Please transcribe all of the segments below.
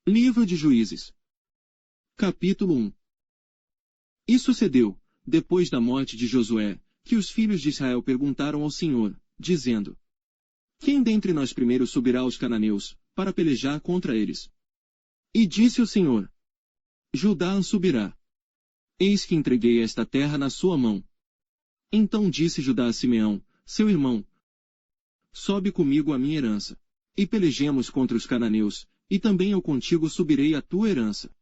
Livro de Juízes. Capítulo 1. E sucedeu, depois da morte de Josué, que os filhos de Israel perguntaram ao Senhor, dizendo: Quem dentre nós primeiro subirá aos cananeus, para pelejar contra eles? E disse o Senhor: Judá subirá. Eis que entreguei esta terra na sua mão. Então disse Judá a Simeão, seu irmão: Sobe comigo a minha herança. E pelejemos contra os cananeus, e também eu contigo subirei a tua herança.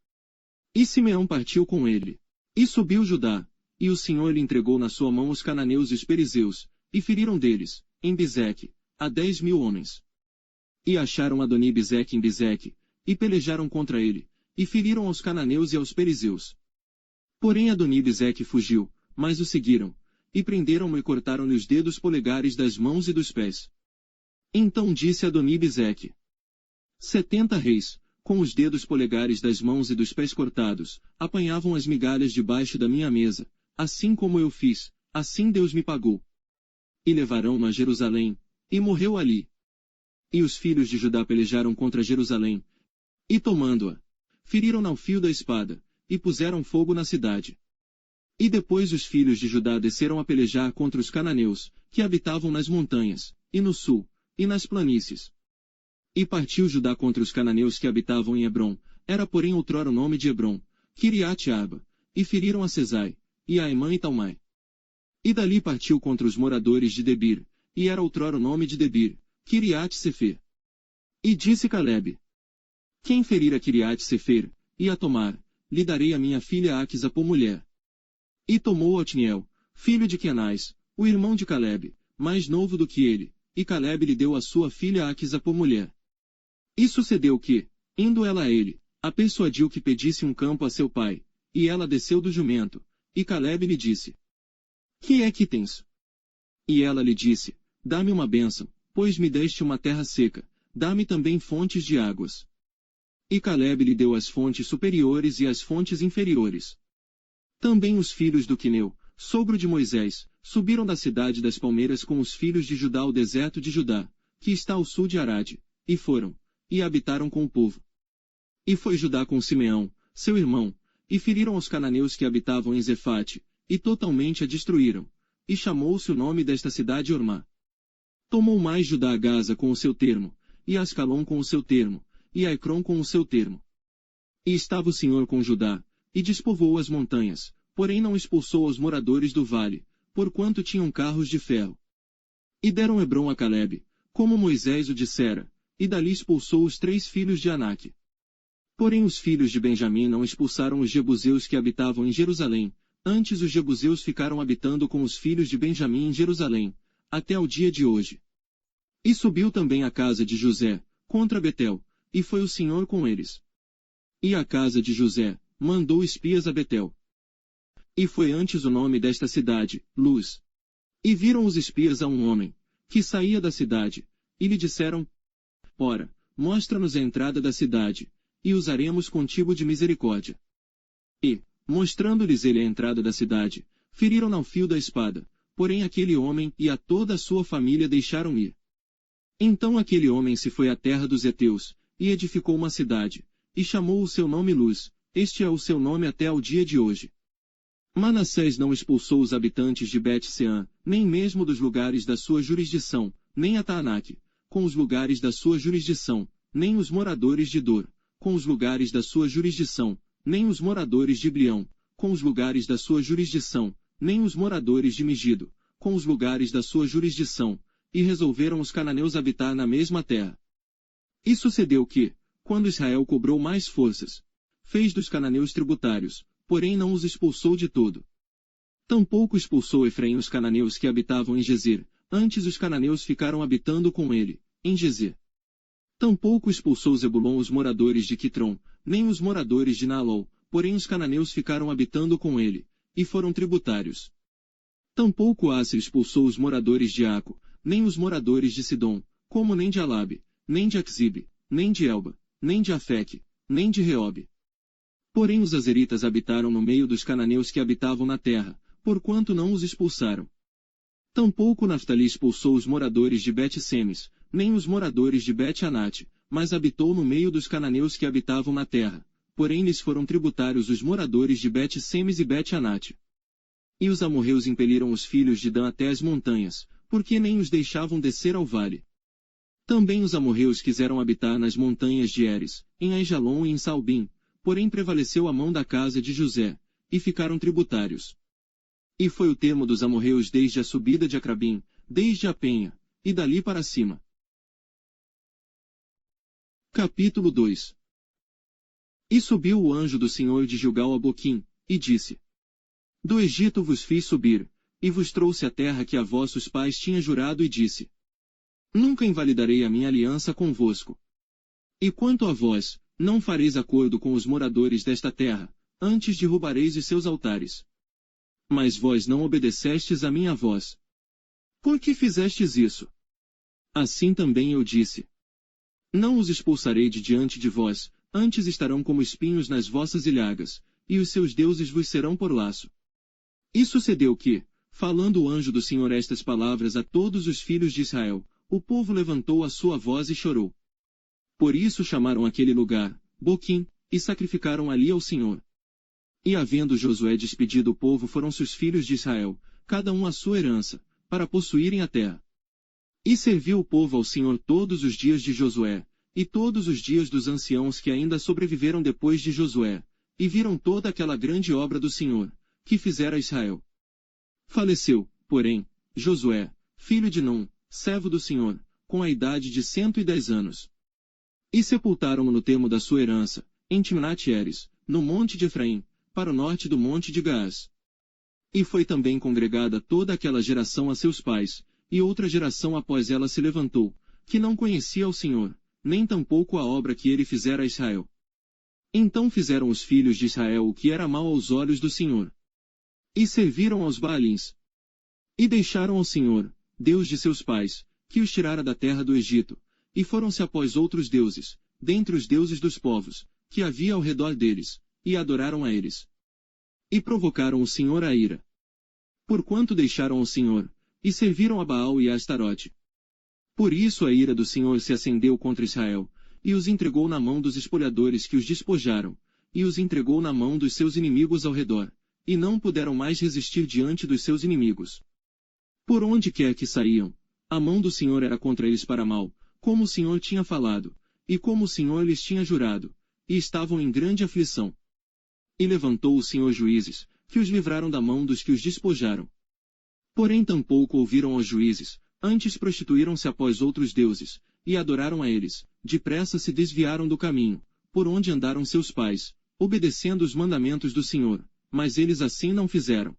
E Simeão partiu com ele. E subiu Judá, e o Senhor lhe entregou na sua mão os cananeus e os perizeus, e feriram deles, em Bezeque, a 10.000 homens. E acharam Adoni-Bezeque em Bezeque, e pelejaram contra ele, e feriram aos cananeus e aos perizeus. Porém Adoni-Bezeque fugiu, mas o seguiram, e prenderam-no e cortaram-lhe os dedos polegares das mãos e dos pés. Então disse Adoni-Bezeque: 70 reis, com os dedos polegares das mãos e dos pés cortados, apanhavam as migalhas debaixo da minha mesa, assim como eu fiz, assim Deus me pagou. E levarão-no a Jerusalém, e morreu ali. E os filhos de Judá pelejaram contra Jerusalém, e tomando-a, feriram-na ao fio da espada, e puseram fogo na cidade. E depois os filhos de Judá desceram a pelejar contra os cananeus, que habitavam nas montanhas, e no sul, e nas planícies. E partiu Judá contra os cananeus que habitavam em Hebrom, era porém outrora o nome de Hebrom, Kiriate-Arba, e feriram a Sesai, e a Aimã e Talmai. E dali partiu contra os moradores de Debir, e era outrora o nome de Debir, Kiriate-Sefer. E disse Calebe: Quem ferir a Kiriate-Sefer, e a tomar, lhe darei a minha filha Aquisa por mulher. E tomou Otniel, filho de Quenaz, o irmão de Calebe, mais novo do que ele, e Calebe lhe deu a sua filha Aquisa por mulher. E sucedeu que, indo ela a ele, a persuadiu que pedisse um campo a seu pai, e ela desceu do jumento, e Calebe lhe disse: Que é que tens? E ela lhe disse: Dá-me uma bênção, pois me deste uma terra seca, dá-me também fontes de águas. E Calebe lhe deu as fontes superiores e as fontes inferiores. Também os filhos do Quineu, sogro de Moisés, subiram da cidade das palmeiras com os filhos de Judá ao deserto de Judá, que está ao sul de Arade, e foram, e habitaram com o povo. E foi Judá com Simeão, seu irmão, e feriram os cananeus que habitavam em Zefate, e totalmente a destruíram, e chamou-se o nome desta cidade Ormá. Tomou mais Judá a Gaza com o seu termo, e Ascalon com o seu termo, e a Ecrom com o seu termo. E estava o Senhor com Judá, e despovoou as montanhas, porém não expulsou os moradores do vale, porquanto tinham carros de ferro. E deram Hebrom a Calebe, como Moisés o dissera, e dali expulsou os 3 filhos de Anak. Porém os filhos de Benjamim não expulsaram os jebuseus que habitavam em Jerusalém, antes os jebuseus ficaram habitando com os filhos de Benjamim em Jerusalém, até ao dia de hoje. E subiu também a casa de José, contra Betel, e foi o Senhor com eles. E a casa de José mandou espias a Betel. E foi antes o nome desta cidade, Luz. E viram os espias a um homem, que saía da cidade, e lhe disseram: Ora, mostra-nos a entrada da cidade, e usaremos contigo de misericórdia. E, mostrando-lhes ele a entrada da cidade, feriram-na ao fio da espada, porém aquele homem e a toda a sua família deixaram ir. Então aquele homem se foi à terra dos heteus, e edificou uma cidade, e chamou o seu nome Luz, este é o seu nome até ao dia de hoje. Manassés não expulsou os habitantes de Bet-Seã, nem mesmo dos lugares da sua jurisdição, nem a Taanac, com os lugares da sua jurisdição, nem os moradores de Dor, com os lugares da sua jurisdição, nem os moradores de Blião, com os lugares da sua jurisdição, nem os moradores de Megido, com os lugares da sua jurisdição, e resolveram os cananeus habitar na mesma terra. E sucedeu que, quando Israel cobrou mais forças, fez dos cananeus tributários, porém não os expulsou de todo. Tampouco expulsou Efraim os cananeus que habitavam em Gezer, antes os cananeus ficaram habitando com ele, em Gezer. Tampouco expulsou Zebulon os moradores de Quitrom, nem os moradores de Naalol, porém os cananeus ficaram habitando com ele, e foram tributários. Tampouco Asser expulsou os moradores de Aco, nem os moradores de Sidom, como nem de Alabe, nem de Axibe, nem de Elba, nem de Afeque, nem de Reobe. Porém os azeritas habitaram no meio dos cananeus que habitavam na terra, porquanto não os expulsaram. Tampouco Naftali expulsou os moradores de Bet-Semes, nem os moradores de Bet-Anate, mas habitou no meio dos cananeus que habitavam na terra, porém lhes foram tributários os moradores de Bet-Semes e Bet-Anate. E os amorreus impeliram os filhos de Dan até as montanhas, porque nem os deixavam descer ao vale. Também os amorreus quiseram habitar nas montanhas de Eres, em Aijalon e em Salbim, porém prevaleceu a mão da casa de José, e ficaram tributários. E foi o termo dos amorreus desde a subida de Acrabim, desde a penha, e dali para cima. Capítulo 2. E subiu o anjo do Senhor de Gilgal a Boquim, e disse: Do Egito vos fiz subir, e vos trouxe a terra que a vossos pais tinha jurado e disse: Nunca invalidarei a minha aliança convosco. E quanto a vós, não fareis acordo com os moradores desta terra, antes derrubareis os seus altares. Mas vós não obedecestes a minha voz. Por que fizestes isso? Assim também eu disse: Não os expulsarei de diante de vós, antes estarão como espinhos nas vossas ilhagas, e os seus deuses vos serão por laço. E sucedeu que, falando o anjo do Senhor estas palavras a todos os filhos de Israel, o povo levantou a sua voz e chorou. Por isso chamaram aquele lugar Boquim, e sacrificaram ali ao Senhor. E havendo Josué despedido o povo, foram-se os filhos de Israel, cada um a sua herança, para possuírem a terra. E serviu o povo ao Senhor todos os dias de Josué, e todos os dias dos anciãos que ainda sobreviveram depois de Josué, e viram toda aquela grande obra do Senhor, que fizera Israel. Faleceu, porém, Josué, filho de Num, servo do Senhor, com a idade de 110 anos. E sepultaram-no no termo da sua herança, em Timnat-Heres, no monte de Efraim, para o norte do monte de Gaás. E foi também congregada toda aquela geração a seus pais, e outra geração após ela se levantou, que não conhecia o Senhor, nem tampouco a obra que ele fizera a Israel. Então fizeram os filhos de Israel o que era mal aos olhos do Senhor. E serviram aos Baalins. E deixaram ao Senhor, Deus de seus pais, que os tirara da terra do Egito, e foram-se após outros deuses, dentre os deuses dos povos, que havia ao redor deles, e adoraram a eles. E provocaram o Senhor a ira. Porquanto deixaram o Senhor, e serviram a Baal e a Astarote. Por isso a ira do Senhor se acendeu contra Israel, e os entregou na mão dos espolhadores que os despojaram, e os entregou na mão dos seus inimigos ao redor, e não puderam mais resistir diante dos seus inimigos. Por onde quer que saíam, a mão do Senhor era contra eles para mal, como o Senhor tinha falado, e como o Senhor lhes tinha jurado, e estavam em grande aflição. E levantou o Senhor juízes, que os livraram da mão dos que os despojaram. Porém tampouco ouviram aos juízes, antes prostituíram-se após outros deuses, e adoraram a eles, depressa se desviaram do caminho, por onde andaram seus pais, obedecendo os mandamentos do Senhor, mas eles assim não fizeram.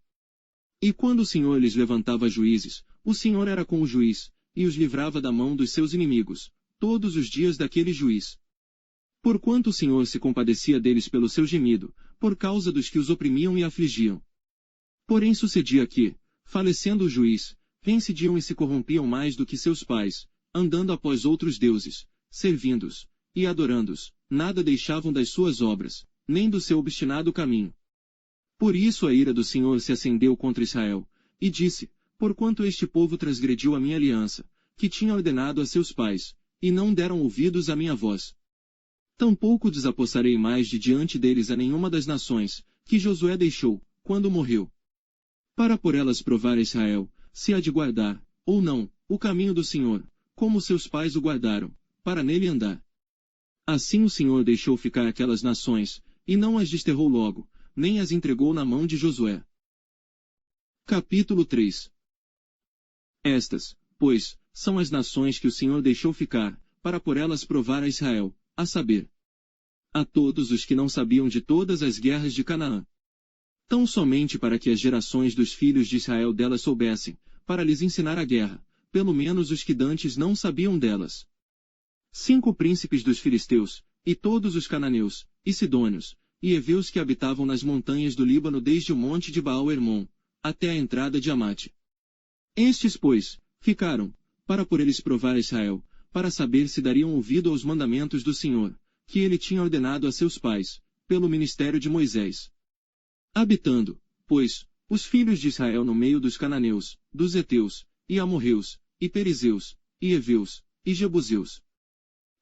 E quando o Senhor lhes levantava juízes, o Senhor era com o juiz, e os livrava da mão dos seus inimigos, todos os dias daquele juiz. Porquanto o Senhor se compadecia deles pelo seu gemido, por causa dos que os oprimiam e afligiam. Porém sucedia que, falecendo o juiz, reincidiam e se corrompiam mais do que seus pais, andando após outros deuses, servindo-os, e adorando-os, nada deixavam das suas obras, nem do seu obstinado caminho. Por isso a ira do Senhor se acendeu contra Israel, e disse: Porquanto este povo transgrediu a minha aliança, que tinha ordenado a seus pais, e não deram ouvidos à minha voz. Tampouco desapossarei mais de diante deles a nenhuma das nações, que Josué deixou, quando morreu. Para por elas provar a Israel, se há de guardar, ou não, o caminho do Senhor, como seus pais o guardaram, para nele andar. Assim o Senhor deixou ficar aquelas nações, e não as desterrou logo, nem as entregou na mão de Josué. Capítulo 3. Estas, pois, são as nações que o Senhor deixou ficar, para por elas provar a Israel, a saber, a todos os que não sabiam de todas as guerras de Canaã. Tão somente para que as gerações dos filhos de Israel delas soubessem, para lhes ensinar a guerra, pelo menos os que dantes não sabiam delas. 5 príncipes dos filisteus, e todos os cananeus, e sidônios, e heveus que habitavam nas montanhas do Líbano desde o monte de Baal-Hermon, até a entrada de Amate. Estes, pois, ficaram, para por eles provar a Israel, para saber se dariam ouvido aos mandamentos do Senhor, que ele tinha ordenado a seus pais, pelo ministério de Moisés. Habitando, pois, os filhos de Israel no meio dos cananeus, dos heteus, e amorreus, e perizeus, e heveus, e jebuseus.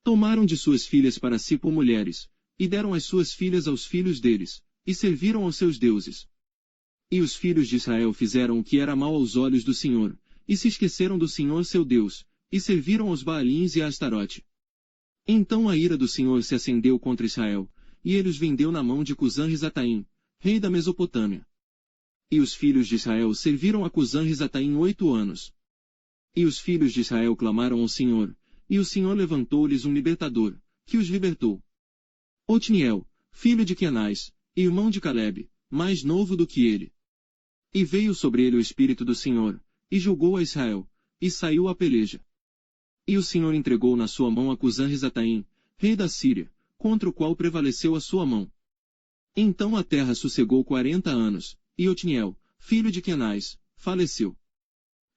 Tomaram de suas filhas para si por mulheres, e deram as suas filhas aos filhos deles, e serviram aos seus deuses. E os filhos de Israel fizeram o que era mal aos olhos do Senhor, e se esqueceram do Senhor seu Deus, e serviram aos Baalins e a Astarote. Então a ira do Senhor se acendeu contra Israel, e ele os vendeu na mão de Cusã-Risataim, rei da Mesopotâmia. E os filhos de Israel serviram a Cusã-Risataim 8 anos. E os filhos de Israel clamaram ao Senhor, e o Senhor levantou-lhes um libertador, que os libertou. Otniel, filho de Quenaz, irmão de Calebe, mais novo do que ele. E veio sobre ele o Espírito do Senhor, e julgou a Israel, e saiu à peleja. E o Senhor entregou na sua mão a Cusã-Risataim, rei da Síria, contra o qual prevaleceu a sua mão. Então a terra sossegou 40 anos, e Otniel, filho de Quenaz, faleceu.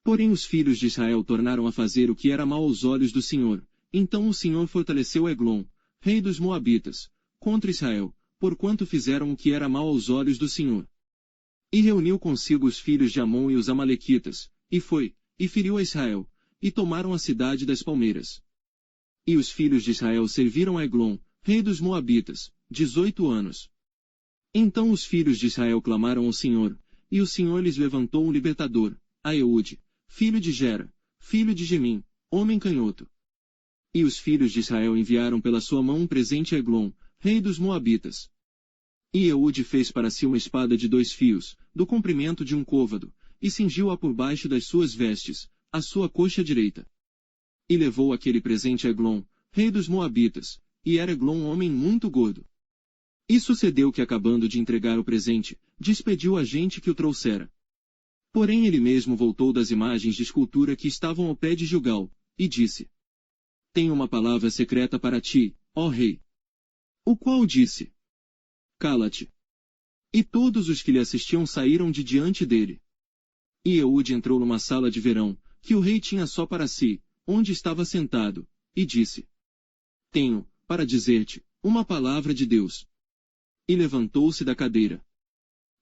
Porém os filhos de Israel tornaram a fazer o que era mal aos olhos do Senhor, então o Senhor fortaleceu Eglon, rei dos Moabitas, contra Israel, porquanto fizeram o que era mal aos olhos do Senhor. E reuniu consigo os filhos de Amon e os Amalequitas, e foi, e feriu a Israel, e tomaram a cidade das palmeiras. E os filhos de Israel serviram a Eglon, rei dos Moabitas, 18 anos. Então os filhos de Israel clamaram ao Senhor, e o Senhor lhes levantou um libertador, a Eude, filho de Gera, filho de Gemim, homem canhoto. E os filhos de Israel enviaram pela sua mão um presente a Eglon, rei dos Moabitas. E Eude fez para si uma espada de 2 fios, do comprimento de um côvado, e cingiu-a por baixo das suas vestes, a sua coxa direita. E levou aquele presente a Eglon, rei dos Moabitas, e era Eglon homem muito gordo. E sucedeu que acabando de entregar o presente, despediu a gente que o trouxera. Porém ele mesmo voltou das imagens de escultura que estavam ao pé de Gilgal, e disse: Tenho uma palavra secreta para ti, ó rei. O qual disse: Cala-te. E todos os que lhe assistiam saíram de diante dele. E Eude entrou numa sala de verão, que o rei tinha só para si, onde estava sentado, e disse: Tenho, para dizer-te, uma palavra de Deus. E levantou-se da cadeira.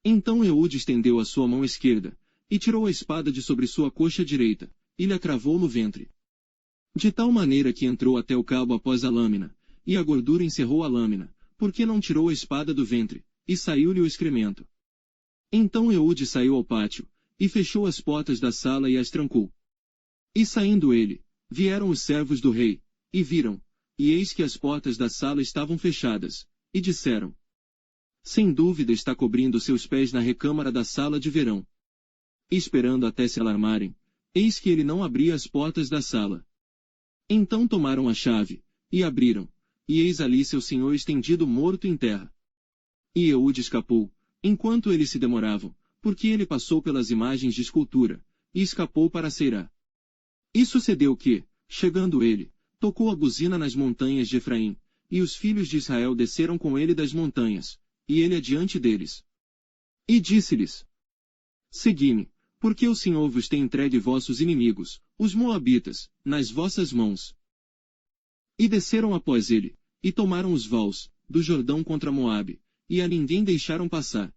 Então Eude estendeu a sua mão esquerda, e tirou a espada de sobre sua coxa direita, e lhe a cravou no ventre. De tal maneira que entrou até o cabo após a lâmina, e a gordura encerrou a lâmina, porque não tirou a espada do ventre, e saiu-lhe o excremento. Então Eude saiu ao pátio, e fechou as portas da sala e as trancou. E saindo ele, vieram os servos do rei, e viram, e eis que as portas da sala estavam fechadas, e disseram: Sem dúvida está cobrindo seus pés na recâmara da sala de verão. E esperando até se alarmarem, eis que ele não abria as portas da sala. Então tomaram a chave, e abriram, e eis ali seu senhor estendido morto em terra. E Eude escapou, enquanto eles se demoravam, porque ele passou pelas imagens de escultura, e escapou para Seirá. E sucedeu que, chegando ele, tocou a buzina nas montanhas de Efraim, e os filhos de Israel desceram com ele das montanhas, e ele adiante deles. E disse-lhes: Segui-me, porque o Senhor vos tem entregue vossos inimigos, os Moabitas, nas vossas mãos. E desceram após ele, e tomaram os vales, do Jordão contra Moabe, e a ninguém deixaram passar.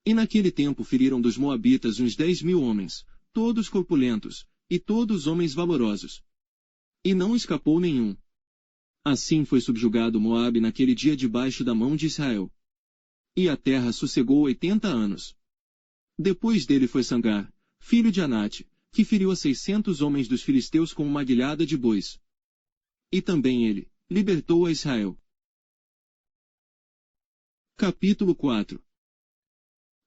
E naquele tempo feriram dos Moabitas uns 10.000 homens, todos corpulentos, e todos homens valorosos. E não escapou nenhum. Assim foi subjugado Moabe naquele dia debaixo da mão de Israel. E a terra sossegou 80 anos. Depois dele foi Sangar, filho de Anate, que feriu a 600 homens dos filisteus com uma guilhada de bois. E também ele libertou a Israel. Capítulo 4.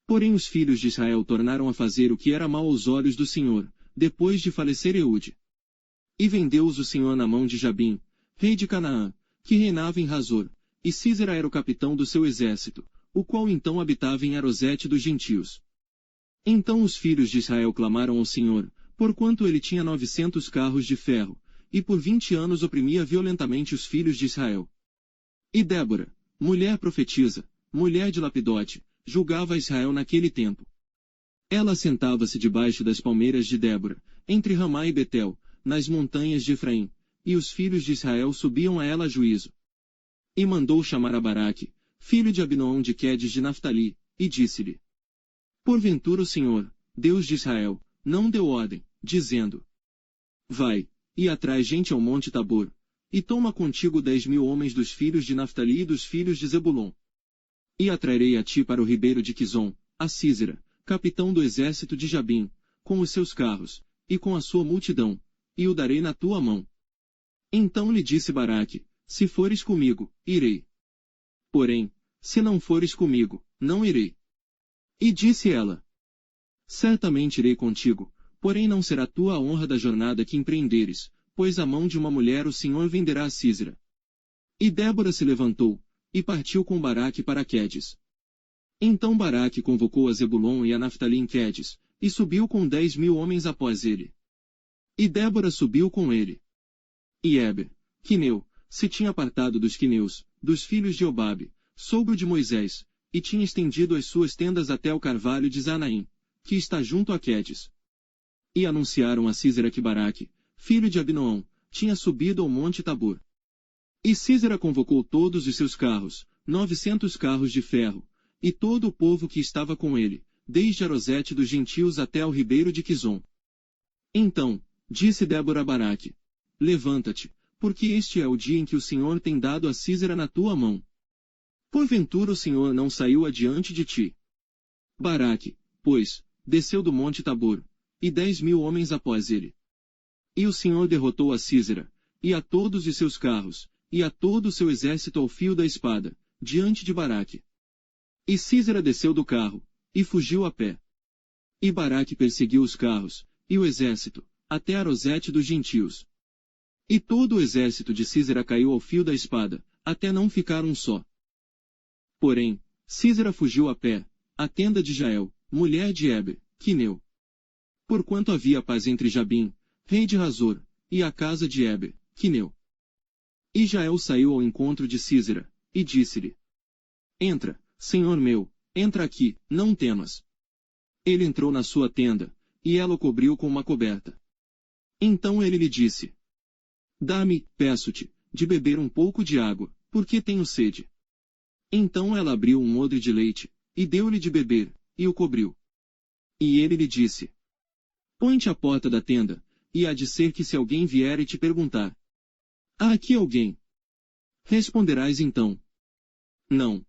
Porém os filhos de Israel tornaram a fazer o que era mal aos olhos do Senhor, depois de falecer Eude. E vendeu-os o Senhor na mão de Jabim, rei de Canaã, que reinava em Razor, e Sísera era o capitão do seu exército, o qual então habitava em Arosete dos gentios. Então os filhos de Israel clamaram ao Senhor, porquanto ele tinha 900 carros de ferro, e por 20 anos oprimia violentamente os filhos de Israel. E Débora, mulher profetisa, mulher de Lapidote, julgava Israel naquele tempo. Ela sentava-se debaixo das palmeiras de Débora, entre Ramá e Betel, nas montanhas de Efraim, e os filhos de Israel subiam a ela a juízo. E mandou chamar a Baraque, filho de Abinoão de Quedes de Naftali, e disse-lhe: Porventura o Senhor, Deus de Israel, não deu ordem, dizendo: Vai, e atrai gente ao monte Tabor, e toma contigo 10.000 homens dos filhos de Naftali e dos filhos de Zebulon. E atrairei a ti para o ribeiro de Quizon, a Sísera, capitão do exército de Jabim, com os seus carros, e com a sua multidão, e o darei na tua mão. Então lhe disse Baraque, se fores comigo, irei. Porém, se não fores comigo, não irei. E disse ela, certamente irei contigo, porém não será tua a honra da jornada que empreenderes, pois a mão de uma mulher o Senhor venderá a Sísera. E Débora se levantou, e partiu com Baraque para Quedes. Então Baraque convocou a Zebulon e a Naftali em Quedes, e subiu com 10.000 homens após ele. E Débora subiu com ele. E Heber, quineu, se tinha apartado dos quineus, dos filhos de Obabe, sogro de Moisés, e tinha estendido as suas tendas até o carvalho de Zanaim, que está junto a Quedes. E anunciaram a Sísera que Baraque, filho de Abinoão, tinha subido ao monte Tabor. E Sísera convocou todos os seus carros, 900 carros de ferro, e todo o povo que estava com ele, desde Arosete dos gentios até ao ribeiro de Quizon. Então, disse Débora a Baraque, levanta-te, porque este é o dia em que o Senhor tem dado a Sísera na tua mão. Porventura o Senhor não saiu adiante de ti. Baraque, pois, desceu do monte Tabor, e 10.000 homens após ele. E o Senhor derrotou a Sísera, e a todos os seus carros, e a todo o seu exército ao fio da espada, diante de Baraque. E Sísera desceu do carro, e fugiu a pé. E Baraque perseguiu os carros, e o exército, até Arosete dos gentios. E todo o exército de Sísera caiu ao fio da espada, até não ficar um só. Porém, Sísera fugiu a pé, à tenda de Jael, mulher de Heber, quineu. Porquanto havia paz entre Jabim, rei de Hazor, e a casa de Heber, quineu. E Jael saiu ao encontro de Sísera, e disse-lhe, entra, senhor meu, entra aqui, não temas. Ele entrou na sua tenda, e ela o cobriu com uma coberta. Então ele lhe disse, dá-me, peço-te, de beber um pouco de água, porque tenho sede. Então ela abriu um odre de leite, e deu-lhe de beber, e o cobriu. E ele lhe disse, põe-te à porta da tenda, e há de ser que se alguém vier e te perguntar, há aqui alguém? Responderás então, não.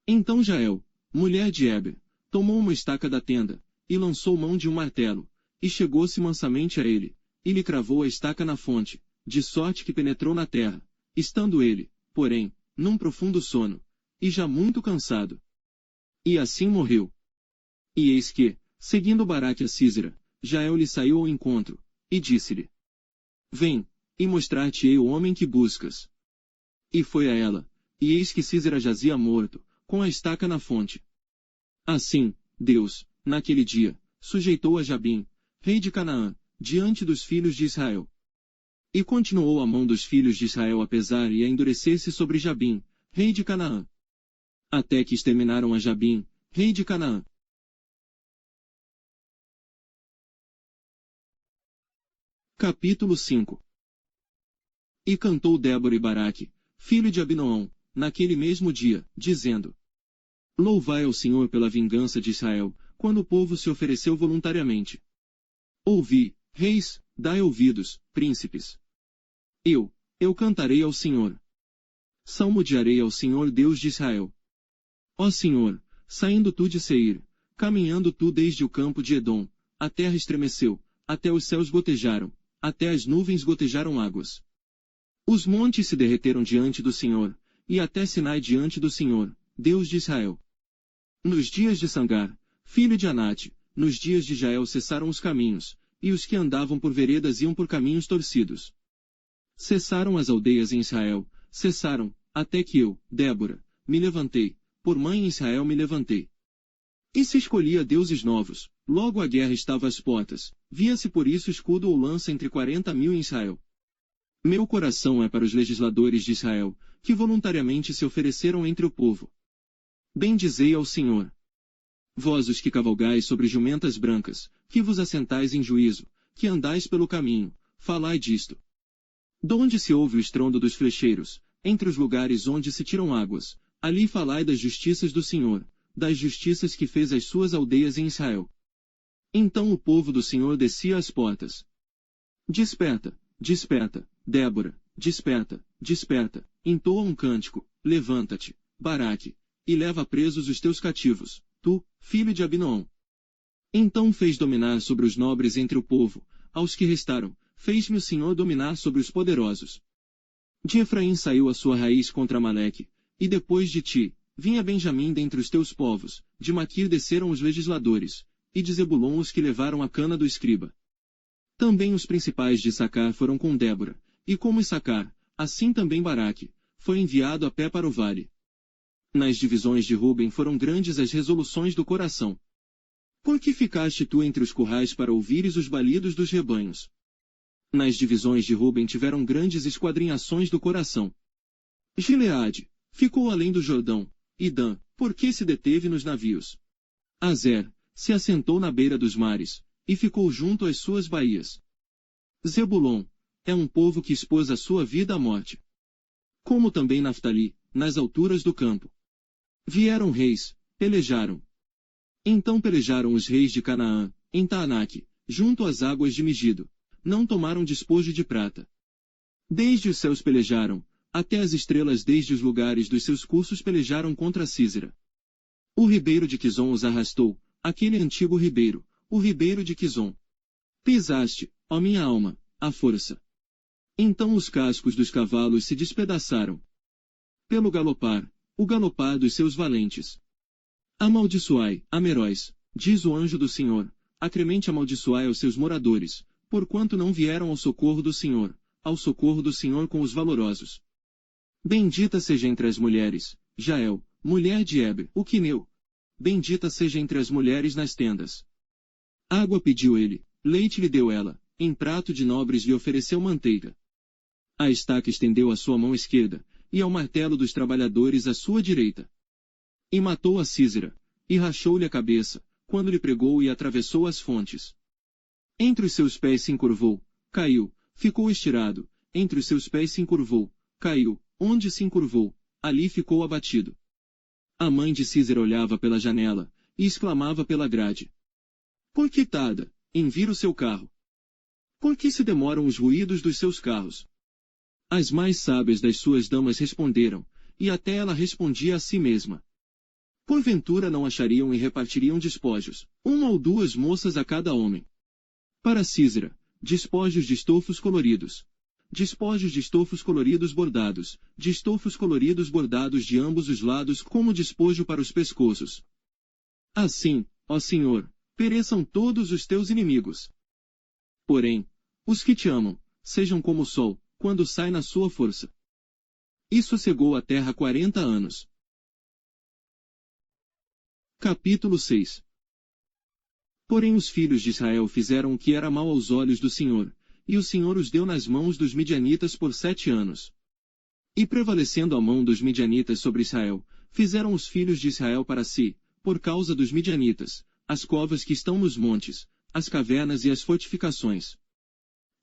Então Jael, mulher de Heber, tomou uma estaca da tenda, e lançou mão de um martelo, e chegou-se mansamente a ele, e lhe cravou a estaca na fonte, de sorte que penetrou na terra, estando ele, porém, num profundo sono, e já muito cansado. E assim morreu. E eis que, seguindo Baraque a Sísera, Jael lhe saiu ao encontro, e disse-lhe, vem, e mostrar-te-ei o homem que buscas. E foi a ela, e eis que Sísera jazia morto, com a estaca na fonte. Assim, Deus, naquele dia, sujeitou a Jabim, rei de Canaã, diante dos filhos de Israel. E continuou a mão dos filhos de Israel a pesar e a endurecer-se sobre Jabim, rei de Canaã. Até que exterminaram a Jabim, rei de Canaã. Capítulo 5. E cantou Débora e Baraque, filho de Abinoão, naquele mesmo dia, dizendo, louvai ao Senhor pela vingança de Israel, quando o povo se ofereceu voluntariamente. Ouvi, reis, dai ouvidos, príncipes. Eu cantarei ao Senhor. Salmodiarei ao Senhor Deus de Israel. Ó Senhor, saindo tu de Seir, caminhando tu desde o campo de Edom, a terra estremeceu, até os céus gotejaram, até as nuvens gotejaram águas. Os montes se derreteram diante do Senhor, e até Sinai diante do Senhor, Deus de Israel. Nos dias de Sangar, filho de Anate, nos dias de Jael cessaram os caminhos, e os que andavam por veredas iam por caminhos torcidos. Cessaram as aldeias em Israel, cessaram, até que eu, Débora, me levantei, por mãe em Israel me levantei. E se escolhia deuses novos, logo a guerra estava às portas, via-se por isso escudo ou lança entre 40.000 em Israel. Meu coração é para os legisladores de Israel, que voluntariamente se ofereceram entre o povo. Bendizei ao Senhor. Vós os que cavalgais sobre jumentas brancas, que vos assentais em juízo, que andais pelo caminho, falai disto. Donde se ouve o estrondo dos flecheiros, entre os lugares onde se tiram águas, ali falai das justiças do Senhor, das justiças que fez às suas aldeias em Israel. Então o povo do Senhor descia às portas. Desperta, desperta, Débora, desperta, desperta, entoa um cântico, levanta-te, Baraque, e leva presos os teus cativos, tu, filho de Abinoam. Então fez dominar sobre os nobres entre o povo, aos que restaram, fez-me o Senhor dominar sobre os poderosos. De Efraim saiu a sua raiz contra Amaleque, e depois de ti, vinha Benjamim dentre os teus povos, de Maquir desceram os legisladores, e de Zebulon os que levaram a cana do escriba. Também os principais de Issacar foram com Débora, e como Issacar, assim também Baraque, foi enviado a pé para o vale. Nas divisões de Ruben foram grandes as resoluções do coração. Por que ficaste tu entre os currais para ouvires os balidos dos rebanhos? Nas divisões de Ruben tiveram grandes esquadrinhações do coração. Gileade ficou além do Jordão, e Dan, por que se deteve nos navios? Azer se assentou na beira dos mares, e ficou junto às suas baías. Zebulon é um povo que expôs a sua vida à morte. Como também Naftali, nas alturas do campo. Vieram reis, pelejaram. Então pelejaram os reis de Canaã, em Taanaque, junto às águas de Megido. Não tomaram despojo de prata. Desde os céus pelejaram, até as estrelas desde os lugares dos seus cursos pelejaram contra Císera. O ribeiro de Quizon os arrastou, aquele antigo ribeiro, o ribeiro de Quizon. Pisaste, ó minha alma, a força. Então os cascos dos cavalos se despedaçaram. Pelo galopar, o galopar dos seus valentes. Amaldiçoai, Ameróis, diz o anjo do Senhor, acremente amaldiçoai aos seus moradores, porquanto não vieram ao socorro do Senhor com os valorosos. Bendita seja entre as mulheres, Jael, mulher de Eber, o quineu. Bendita seja entre as mulheres nas tendas. Água pediu ele, leite lhe deu ela, em prato de nobres lhe ofereceu manteiga. A estaca estendeu a sua mão esquerda, e ao martelo dos trabalhadores a sua direita. E matou a Císera, e rachou-lhe a cabeça, quando lhe pregou e atravessou as fontes. Entre os seus pés se encurvou, caiu, ficou estirado, entre os seus pés se encurvou, caiu, onde se encurvou, ali ficou abatido. A mãe de Císera olhava pela janela, e exclamava pela grade. Por que tarda em vir o seu carro? Por que se demoram os ruídos dos seus carros? As mais sábias das suas damas responderam, e até ela respondia a si mesma. Porventura não achariam e repartiriam despojos, uma ou duas moças a cada homem. Para Císera, despojos de estofos coloridos. Despojos de estofos coloridos bordados, de estofos coloridos bordados de ambos os lados como despojo para os pescoços. Assim, ó Senhor, pereçam todos os teus inimigos. Porém, os que te amam, sejam como o sol, quando sai na sua força. E sossegou a terra 40 anos. Capítulo 6. Porém os filhos de Israel fizeram o que era mal aos olhos do Senhor, e o Senhor os deu nas mãos dos midianitas por 7 anos. E prevalecendo a mão dos midianitas sobre Israel, fizeram os filhos de Israel para si, por causa dos midianitas, as covas que estão nos montes, as cavernas e as fortificações.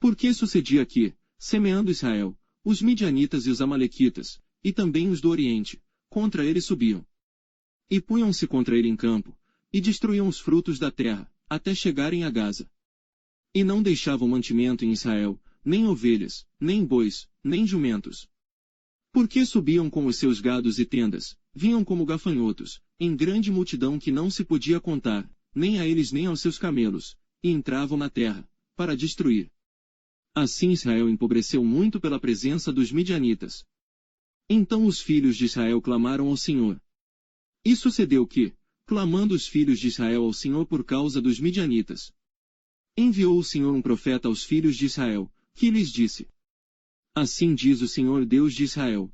Porque sucedia que, semeando Israel, os midianitas e os amalequitas, e também os do Oriente, contra ele subiam. E punham-se contra ele em campo, e destruíam os frutos da terra, até chegarem a Gaza. E não deixavam mantimento em Israel, nem ovelhas, nem bois, nem jumentos. Porque subiam com os seus gados e tendas, vinham como gafanhotos, em grande multidão que não se podia contar, nem a eles nem aos seus camelos, e entravam na terra, para destruir. Assim Israel empobreceu muito pela presença dos midianitas. Então os filhos de Israel clamaram ao Senhor. E sucedeu que, clamando os filhos de Israel ao Senhor por causa dos midianitas, enviou o Senhor um profeta aos filhos de Israel, que lhes disse: Assim diz o Senhor Deus de Israel: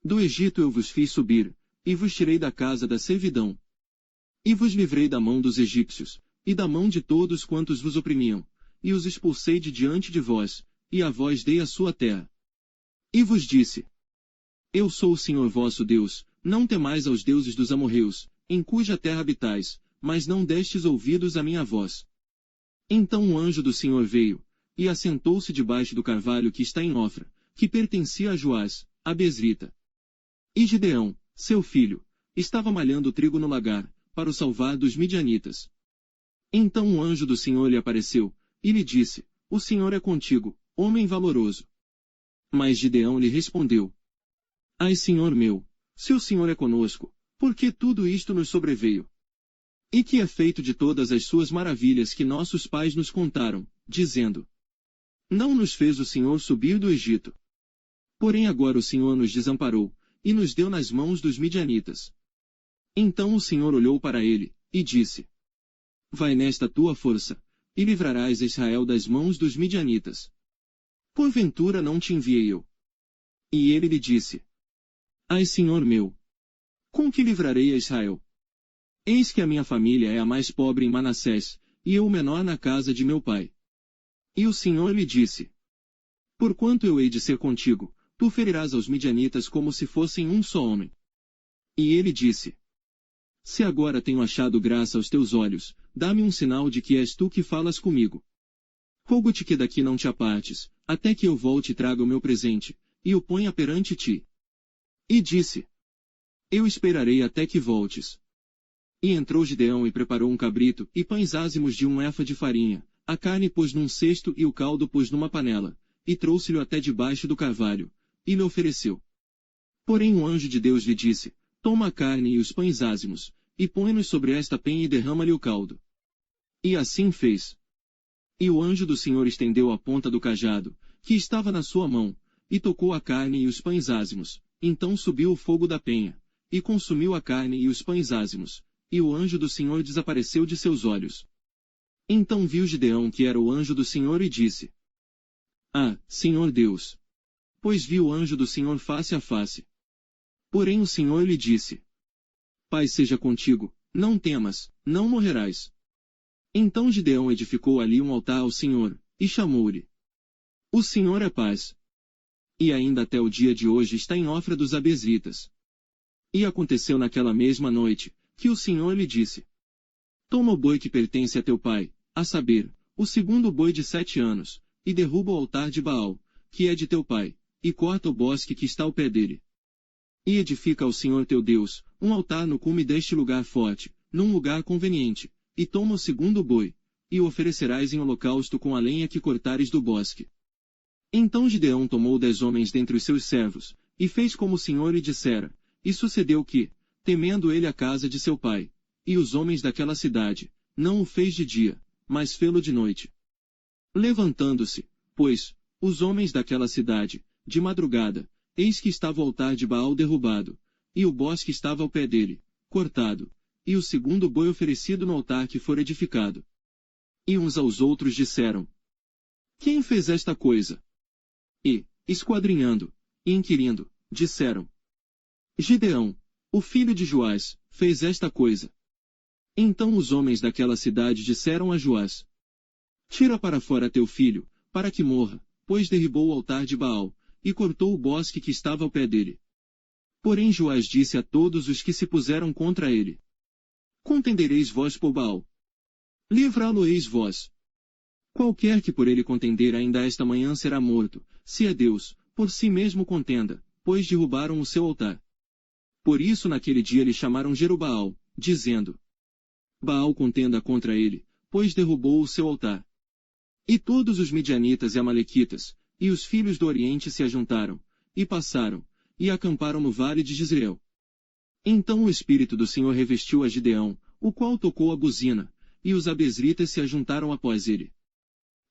Do Egito eu vos fiz subir, e vos tirei da casa da servidão. E vos livrei da mão dos egípcios, e da mão de todos quantos vos oprimiam, e os expulsei de diante de vós, e a vós dei a sua terra. E vos disse: Eu sou o Senhor vosso Deus, não temais aos deuses dos amorreus, em cuja terra habitais, mas não destes ouvidos à minha voz. Então um anjo do Senhor veio, e assentou-se debaixo do carvalho que está em Ofra, que pertencia a Joás, a Besrita. E Gideão, seu filho, estava malhando trigo no lagar, para o salvar dos midianitas. Então um anjo do Senhor lhe apareceu, e lhe disse: O Senhor é contigo, homem valoroso. Mas Gideão lhe respondeu: Ai, Senhor meu, se o Senhor é conosco, por que tudo isto nos sobreveio? E que é feito de todas as suas maravilhas que nossos pais nos contaram, dizendo: Não nos fez o Senhor subir do Egito. Porém agora o Senhor nos desamparou, e nos deu nas mãos dos midianitas. Então o Senhor olhou para ele, e disse: Vai nesta tua força, e livrarás Israel das mãos dos midianitas. Porventura não te enviei eu? E ele lhe disse: Ai, Senhor meu! Com que livrarei a Israel? Eis que a minha família é a mais pobre em Manassés, e eu o menor na casa de meu pai. E o Senhor lhe disse: Porquanto eu hei de ser contigo, tu ferirás aos midianitas como se fossem um só homem. E ele disse: Se agora tenho achado graça aos teus olhos, dá-me um sinal de que és tu que falas comigo. Rogo-te que daqui não te apartes, até que eu volte e traga o meu presente, e o ponha perante ti. E disse: Eu esperarei até que voltes. E entrou Gideão e preparou um cabrito, e pães ázimos de 1 efa de farinha, a carne pôs num cesto e o caldo pôs numa panela, e trouxe-lhe até debaixo do carvalho, e lhe ofereceu. Porém um anjo de Deus lhe disse: Toma a carne e os pães ázimos, e põe-nos sobre esta penha e derrama-lhe o caldo. E assim fez. E o anjo do Senhor estendeu a ponta do cajado, que estava na sua mão, e tocou a carne e os pães ázimos, então subiu o fogo da penha, e consumiu a carne e os pães ázimos, e o anjo do Senhor desapareceu de seus olhos. Então viu Gideão que era o anjo do Senhor e disse: Ah, Senhor Deus! Pois viu o anjo do Senhor face a face. Porém o Senhor lhe disse: Paz seja contigo, não temas, não morrerás. Então Gideão edificou ali um altar ao Senhor, e chamou-lhe: O Senhor é paz. E ainda até o dia de hoje está em Ofra dos Abesritas. E aconteceu naquela mesma noite, que o Senhor lhe disse: Toma o boi que pertence a teu pai, a saber, o segundo boi de 7 anos, e derruba o altar de Baal, que é de teu pai, e corta o bosque que está ao pé dele. E edifica ao Senhor teu Deus um altar no cume deste lugar forte, num lugar conveniente, e toma o segundo boi, e o oferecerás em holocausto com a lenha que cortares do bosque. Então Gideão tomou 10 homens dentre os seus servos, e fez como o Senhor lhe dissera, e sucedeu que, temendo ele a casa de seu pai, e os homens daquela cidade, não o fez de dia, mas fê-lo de noite. Levantando-se, pois, os homens daquela cidade, de madrugada, eis que estava o altar de Baal derrubado, e o bosque estava ao pé dele, cortado, e o segundo boi oferecido no altar que for edificado. E uns aos outros disseram: Quem fez esta coisa? E, esquadrinhando, e inquirindo, disseram: Gideão, o filho de Joás, fez esta coisa. Então os homens daquela cidade disseram a Joás: Tira para fora teu filho, para que morra, pois derribou o altar de Baal, e cortou o bosque que estava ao pé dele. Porém Joás disse a todos os que se puseram contra ele: Contendereis vós por Baal? Livrá-lo-eis vós. Qualquer que por ele contender ainda esta manhã será morto, se é Deus, por si mesmo contenda, pois derrubaram o seu altar. Por isso naquele dia lhe chamaram Jerubaal, dizendo: Baal contenda contra ele, pois derrubou o seu altar. E todos os midianitas e amalequitas, e os filhos do Oriente se ajuntaram, e passaram, e acamparam no vale de Jezreel. Então o Espírito do Senhor revestiu a Gideão, o qual tocou a buzina, e os abesritas se ajuntaram após ele.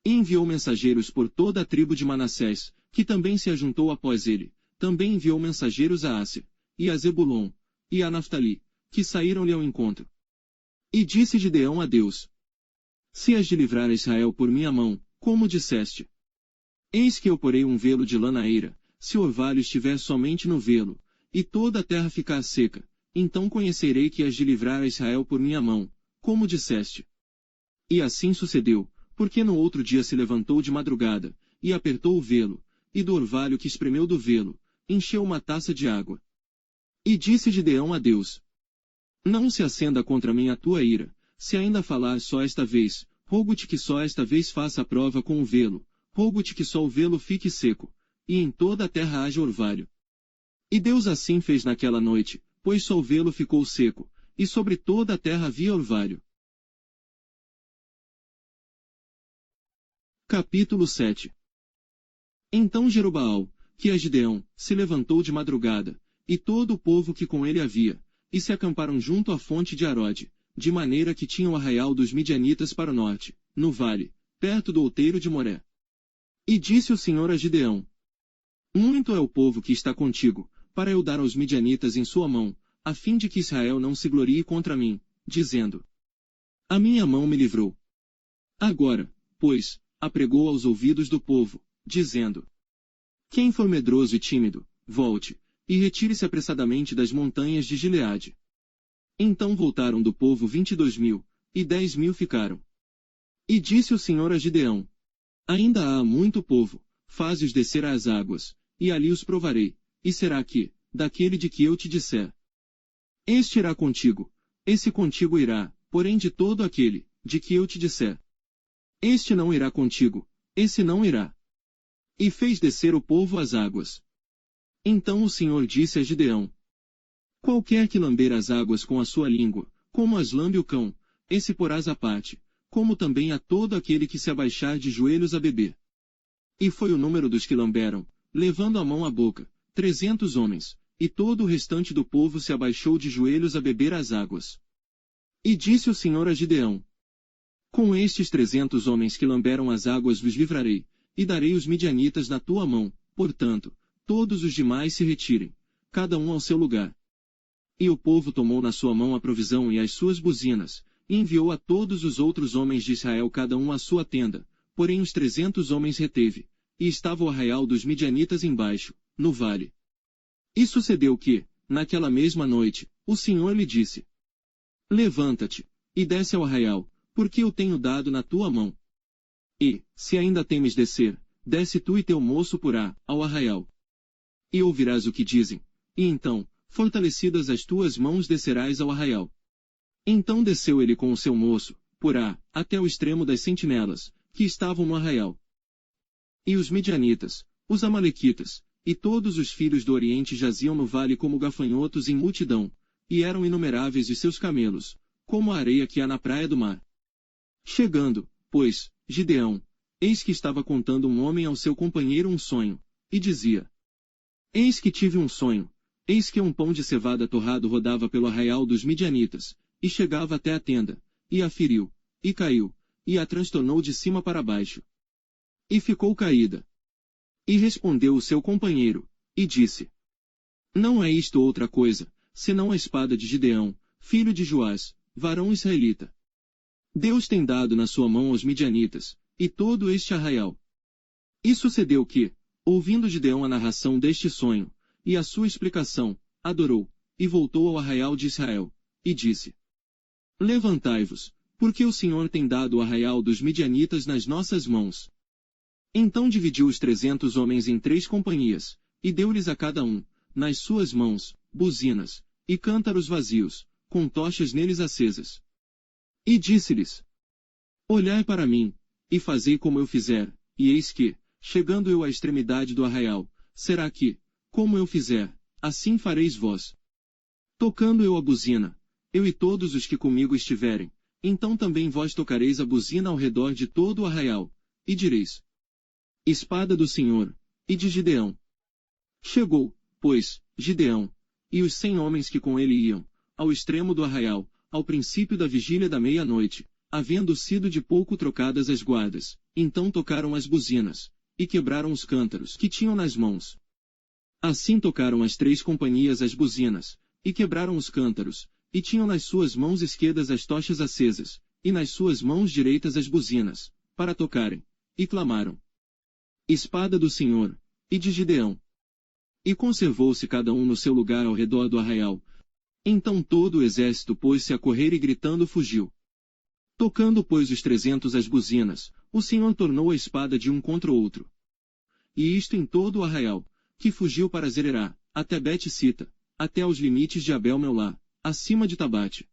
E enviou mensageiros por toda a tribo de Manassés, que também se ajuntou após ele, também enviou mensageiros a Asser, e a Zebulon, e a Naftali, que saíram-lhe ao encontro. E disse Gideão a Deus: Se has de livrar Israel por minha mão, como disseste. Eis que eu porei um velo de lã na eira, se o orvalho estiver somente no velo, e toda a terra ficar seca, então conhecerei que has de livrar a Israel por minha mão, como disseste. E assim sucedeu, porque no outro dia se levantou de madrugada, e apertou o velo, e do orvalho que espremeu do velo, encheu uma taça de água. E disse Gideão a Deus: Não se acenda contra mim a tua ira, se ainda falar só esta vez, rogo-te que só esta vez faça a prova com o velo, rogo-te que só o velo fique seco, e em toda a terra haja orvalho. E Deus assim fez naquela noite, pois só o velo ficou seco, e sobre toda a terra havia orvalho. Capítulo 7. Então Jerubaal, que Gideão se levantou de madrugada, e todo o povo que com ele havia, e se acamparam junto à fonte de Arode, de maneira que tinham o arraial dos midianitas para o norte, no vale, perto do outeiro de Moré. E disse o Senhor a Gideão: Muito é o povo que está contigo, para eu dar aos midianitas em sua mão, a fim de que Israel não se glorie contra mim, dizendo: A minha mão me livrou. Agora, pois, apregou aos ouvidos do povo, dizendo: Quem for medroso e tímido, volte, e retire-se apressadamente das montanhas de Gileade. Então voltaram do povo 22.000, e 10.000 ficaram. E disse o Senhor a Gideão: Ainda há muito povo, faze-os descer às águas, e ali os provarei, e será que, daquele de que eu te disser, este irá contigo, esse contigo irá, porém de todo aquele, de que eu te disser, este não irá contigo, esse não irá. E fez descer o povo às águas. Então o Senhor disse a Gideão: Qualquer que lamber as águas com a sua língua, como as lambe o cão, esse porás à parte, como também a todo aquele que se abaixar de joelhos a beber. E foi o número dos que lamberam, levando a mão à boca, 300 homens, e todo o restante do povo se abaixou de joelhos a beber as águas. E disse o Senhor a Gideão: Com estes 300 homens que lamberam as águas vos livrarei, e darei os midianitas na tua mão, portanto, todos os demais se retirem, cada um ao seu lugar. E o povo tomou na sua mão a provisão e as suas buzinas, e enviou a todos os outros homens de Israel cada um à sua tenda, porém os 300 homens reteve, e estava o arraial dos midianitas embaixo, no vale. E sucedeu que, naquela mesma noite, o Senhor lhe disse: Levanta-te, e desce ao arraial, porque eu tenho dado na tua mão. E, se ainda temes descer, desce tu e teu moço Purá, ao arraial. E ouvirás o que dizem, e então, fortalecidas as tuas mãos descerás ao arraial. Então desceu ele com o seu moço, Purá, até o extremo das sentinelas, que estavam no arraial. E os midianitas, os amalequitas, e todos os filhos do Oriente jaziam no vale como gafanhotos em multidão, e eram inumeráveis os seus camelos, como a areia que há na praia do mar. Chegando, pois, Gideão, eis que estava contando um homem ao seu companheiro um sonho, e dizia: Eis que tive um sonho, eis que um pão de cevada torrado rodava pelo arraial dos midianitas, e chegava até a tenda, e a feriu, e caiu, e a transtornou de cima para baixo. E ficou caída. E respondeu o seu companheiro, e disse: Não é isto outra coisa, senão a espada de Gideão, filho de Joás, varão israelita. Deus tem dado na sua mão aos midianitas, e todo este arraial. E sucedeu que, ouvindo Gideão a narração deste sonho, e a sua explicação, adorou, e voltou ao arraial de Israel, e disse: Levantai-vos, porque o Senhor tem dado o arraial dos midianitas nas nossas mãos. Então dividiu os 300 homens em 3 companhias, e deu-lhes a cada um, nas suas mãos, buzinas, e cântaros vazios, com tochas neles acesas. E disse-lhes: Olhai para mim, e fazei como eu fizer, e eis que, chegando eu à extremidade do arraial, será que, como eu fizer, assim fareis vós. Tocando eu a buzina, eu e todos os que comigo estiverem, então também vós tocareis a buzina ao redor de todo o arraial, e direis: Espada do Senhor, e de Gideão. Chegou, pois, Gideão, e os 100 homens que com ele iam, ao extremo do arraial, ao princípio da vigília da meia-noite, havendo sido de pouco trocadas as guardas, então tocaram as buzinas, e quebraram os cântaros que tinham nas mãos. Assim tocaram as 3 companhias as buzinas, e quebraram os cântaros, e tinham nas suas mãos esquerdas as tochas acesas, e nas suas mãos direitas as buzinas, para tocarem, e clamaram: Espada do Senhor, e de Gideão. E conservou-se cada um no seu lugar ao redor do arraial. Então todo o exército pôs-se a correr e gritando fugiu. Tocando pois os 300 as buzinas, o Senhor tornou a espada de um contra o outro. E isto em todo o arraial, que fugiu para Zererá, até Bet-Sita, até aos limites de Abel-Meolá, acima de Tabate.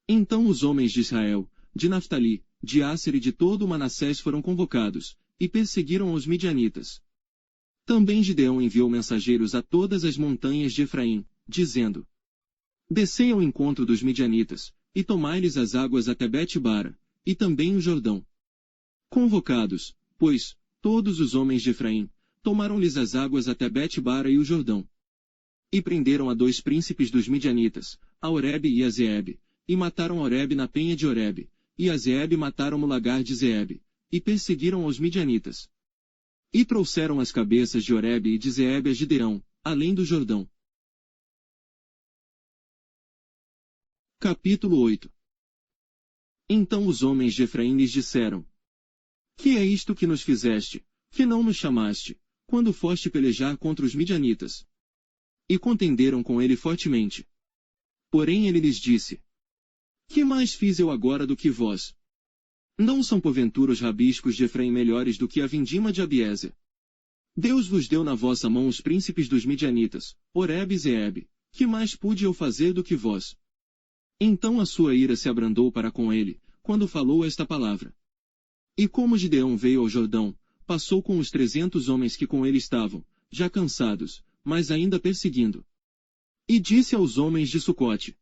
Então os homens de Israel, de Naftali, de Asser e de todo o Manassés foram convocados, e perseguiram os midianitas. Também Gideão enviou mensageiros a todas as montanhas de Efraim, dizendo: Descei ao encontro dos midianitas, e tomai-lhes as águas até Bet-Bara, e também o Jordão. Convocados, pois, todos os homens de Efraim, tomaram-lhes as águas até Bet-bara e o Jordão. E prenderam a 2 príncipes dos midianitas, a Oreb e a Zeeb, e mataram Oreb na penha de Oreb, e a Zeeb mataram no lagar de Zeeb, e perseguiram aos midianitas. E trouxeram as cabeças de Oreb e de Zeeb a Gideão, além do Jordão. Capítulo 8. Então os homens de Efraim lhes disseram: Que é isto que nos fizeste, que não nos chamaste, quando foste pelejar contra os midianitas? E contenderam com ele fortemente. Porém ele lhes disse: Que mais fiz eu agora do que vós? Não são porventura os rabiscos de Efraim melhores do que a vindima de Abiezer? Deus vos deu na vossa mão os príncipes dos midianitas, Oreb e Zeeb, que mais pude eu fazer do que vós? Então a sua ira se abrandou para com ele, quando falou esta palavra. E como Gideão veio ao Jordão, passou com os 300 homens que com ele estavam, já cansados, mas ainda perseguindo. E disse aos homens de Sucote: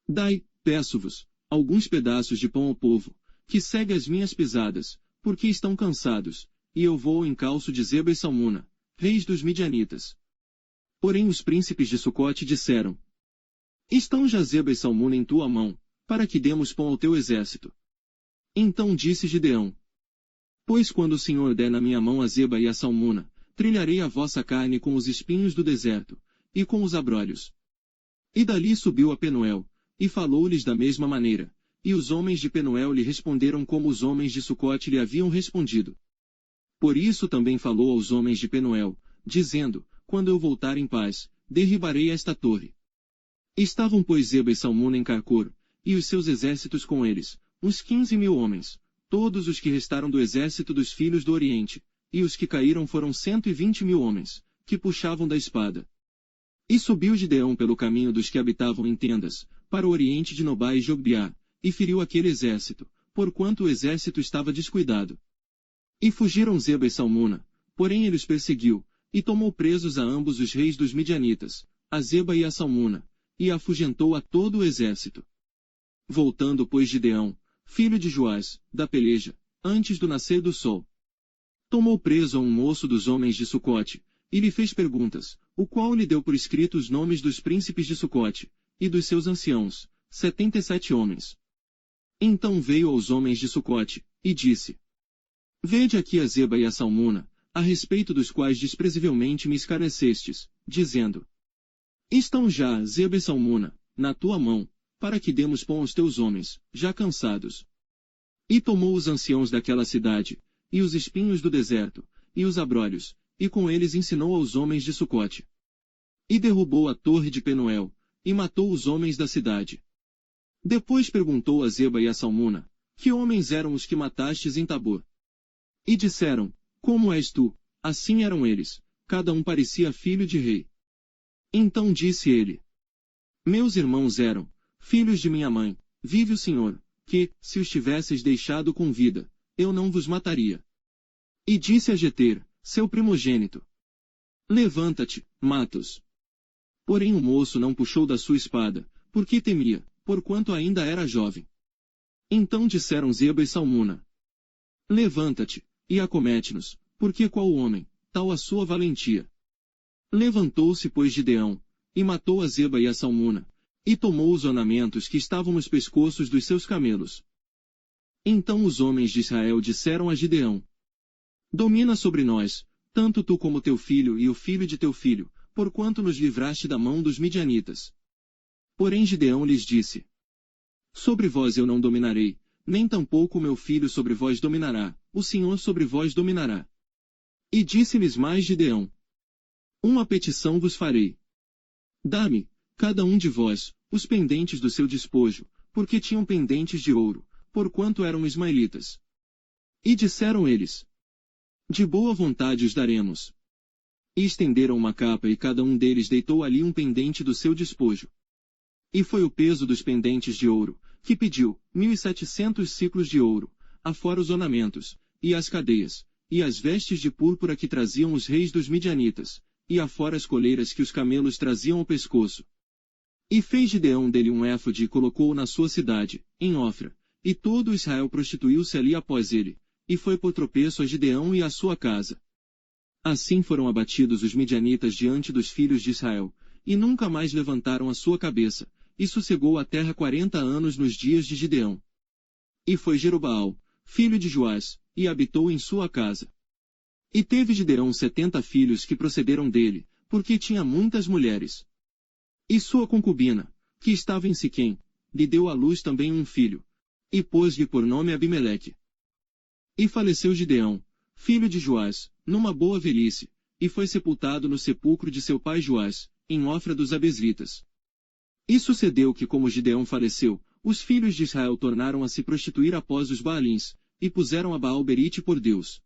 Dai, peço-vos, alguns pedaços de pão ao povo, que segue as minhas pisadas, porque estão cansados, e eu vou ao encalço de Zeba e Salmuna, reis dos midianitas. Porém os príncipes de Sucote disseram: Estão já Zeba e Salmuna em tua mão, para que demos pão ao teu exército. Então disse Gideão: Pois quando o Senhor der na minha mão a Zeba e a Salmuna, trilharei a vossa carne com os espinhos do deserto, e com os abrolhos. E dali subiu a Penuel, e falou-lhes da mesma maneira, e os homens de Penuel lhe responderam como os homens de Sucote lhe haviam respondido. Por isso também falou aos homens de Penuel, dizendo: Quando eu voltar em paz, derribarei esta torre. Estavam pois Zeba e Salmuna em Carcor, e os seus exércitos com eles, uns 15.000 homens, todos os que restaram do exército dos filhos do Oriente, e os que caíram foram 120.000 homens, que puxavam da espada. E subiu Gideão pelo caminho dos que habitavam em tendas, para o oriente de Nobá e Jogbeá, e feriu aquele exército, porquanto o exército estava descuidado. E fugiram Zeba e Salmuna, porém ele os perseguiu, e tomou presos a ambos os reis dos midianitas, a Zeba e a Salmuna, e afugentou a todo o exército. Voltando pois Gideão, filho de Joás, da peleja, antes do nascer do sol, tomou preso a um moço dos homens de Sucote, e lhe fez perguntas, o qual lhe deu por escrito os nomes dos príncipes de Sucote, e dos seus anciãos, 77 homens. Então veio aos homens de Sucote, e disse: Vede aqui a Zeba e a Salmuna, a respeito dos quais desprezivelmente me escarnecestes, dizendo: Estão já Zeba e Salmuna, na tua mão, para que demos pão aos teus homens, já cansados. E tomou os anciãos daquela cidade, e os espinhos do deserto, e os abrolhos, e com eles ensinou aos homens de Sucote. E derrubou a torre de Penuel, e matou os homens da cidade. Depois perguntou a Zeba e a Salmuna: Que homens eram os que matastes em Tabor? E disseram: Como és tu? Assim eram eles, cada um parecia filho de rei. Então disse ele: Meus irmãos eram filhos de minha mãe, vive o Senhor, que, se os tivesseis deixado com vida, eu não vos mataria. E disse a Jeter, seu primogênito: Levanta-te, mata-os. Porém o moço não puxou da sua espada, porque temia, porquanto ainda era jovem. Então disseram Zeba e Salmuna: Levanta-te, e acomete-nos, porque qual homem, tal a sua valentia. Levantou-se pois Gideão, e matou a Zeba e a Salmuna, e tomou os ornamentos que estavam nos pescoços dos seus camelos. Então os homens de Israel disseram a Gideão: Domina sobre nós, tanto tu como teu filho e o filho de teu filho, porquanto nos livraste da mão dos midianitas. Porém Gideão lhes disse: Sobre vós eu não dominarei, nem tampouco o meu filho sobre vós dominará, o Senhor sobre vós dominará. E disse-lhes mais Gideão: Uma petição vos farei. Dá-me, cada um de vós, os pendentes do seu despojo, porque tinham pendentes de ouro, porquanto eram ismaelitas. E disseram eles: De boa vontade os daremos. E estenderam uma capa e cada um deles deitou ali um pendente do seu despojo. E foi o peso dos pendentes de ouro, que pediu, 1.700 siclos de ouro, afora os ornamentos, e as cadeias, e as vestes de púrpura que traziam os reis dos midianitas, e afora as coleiras que os camelos traziam ao pescoço. E fez Gideão dele um éfode e colocou-o na sua cidade, em Ofra, e todo Israel prostituiu-se ali após ele, e foi por tropeço a Gideão e à sua casa. Assim foram abatidos os midianitas diante dos filhos de Israel, e nunca mais levantaram a sua cabeça, e sossegou a terra 40 anos nos dias de Gideão. E foi Jerobaal, filho de Joás, e habitou em sua casa. E teve Gideão 70 filhos que procederam dele, porque tinha muitas mulheres. E sua concubina, que estava em Siquém, lhe deu à luz também um filho, e pôs-lhe por nome Abimeleque. E faleceu Gideão, filho de Joás, numa boa velhice, e foi sepultado no sepulcro de seu pai Joás, em Ofra dos Abesritas. E sucedeu que, como Gideão faleceu, os filhos de Israel tornaram a se prostituir após os Baalins, e puseram a Baal-Berite por Deus.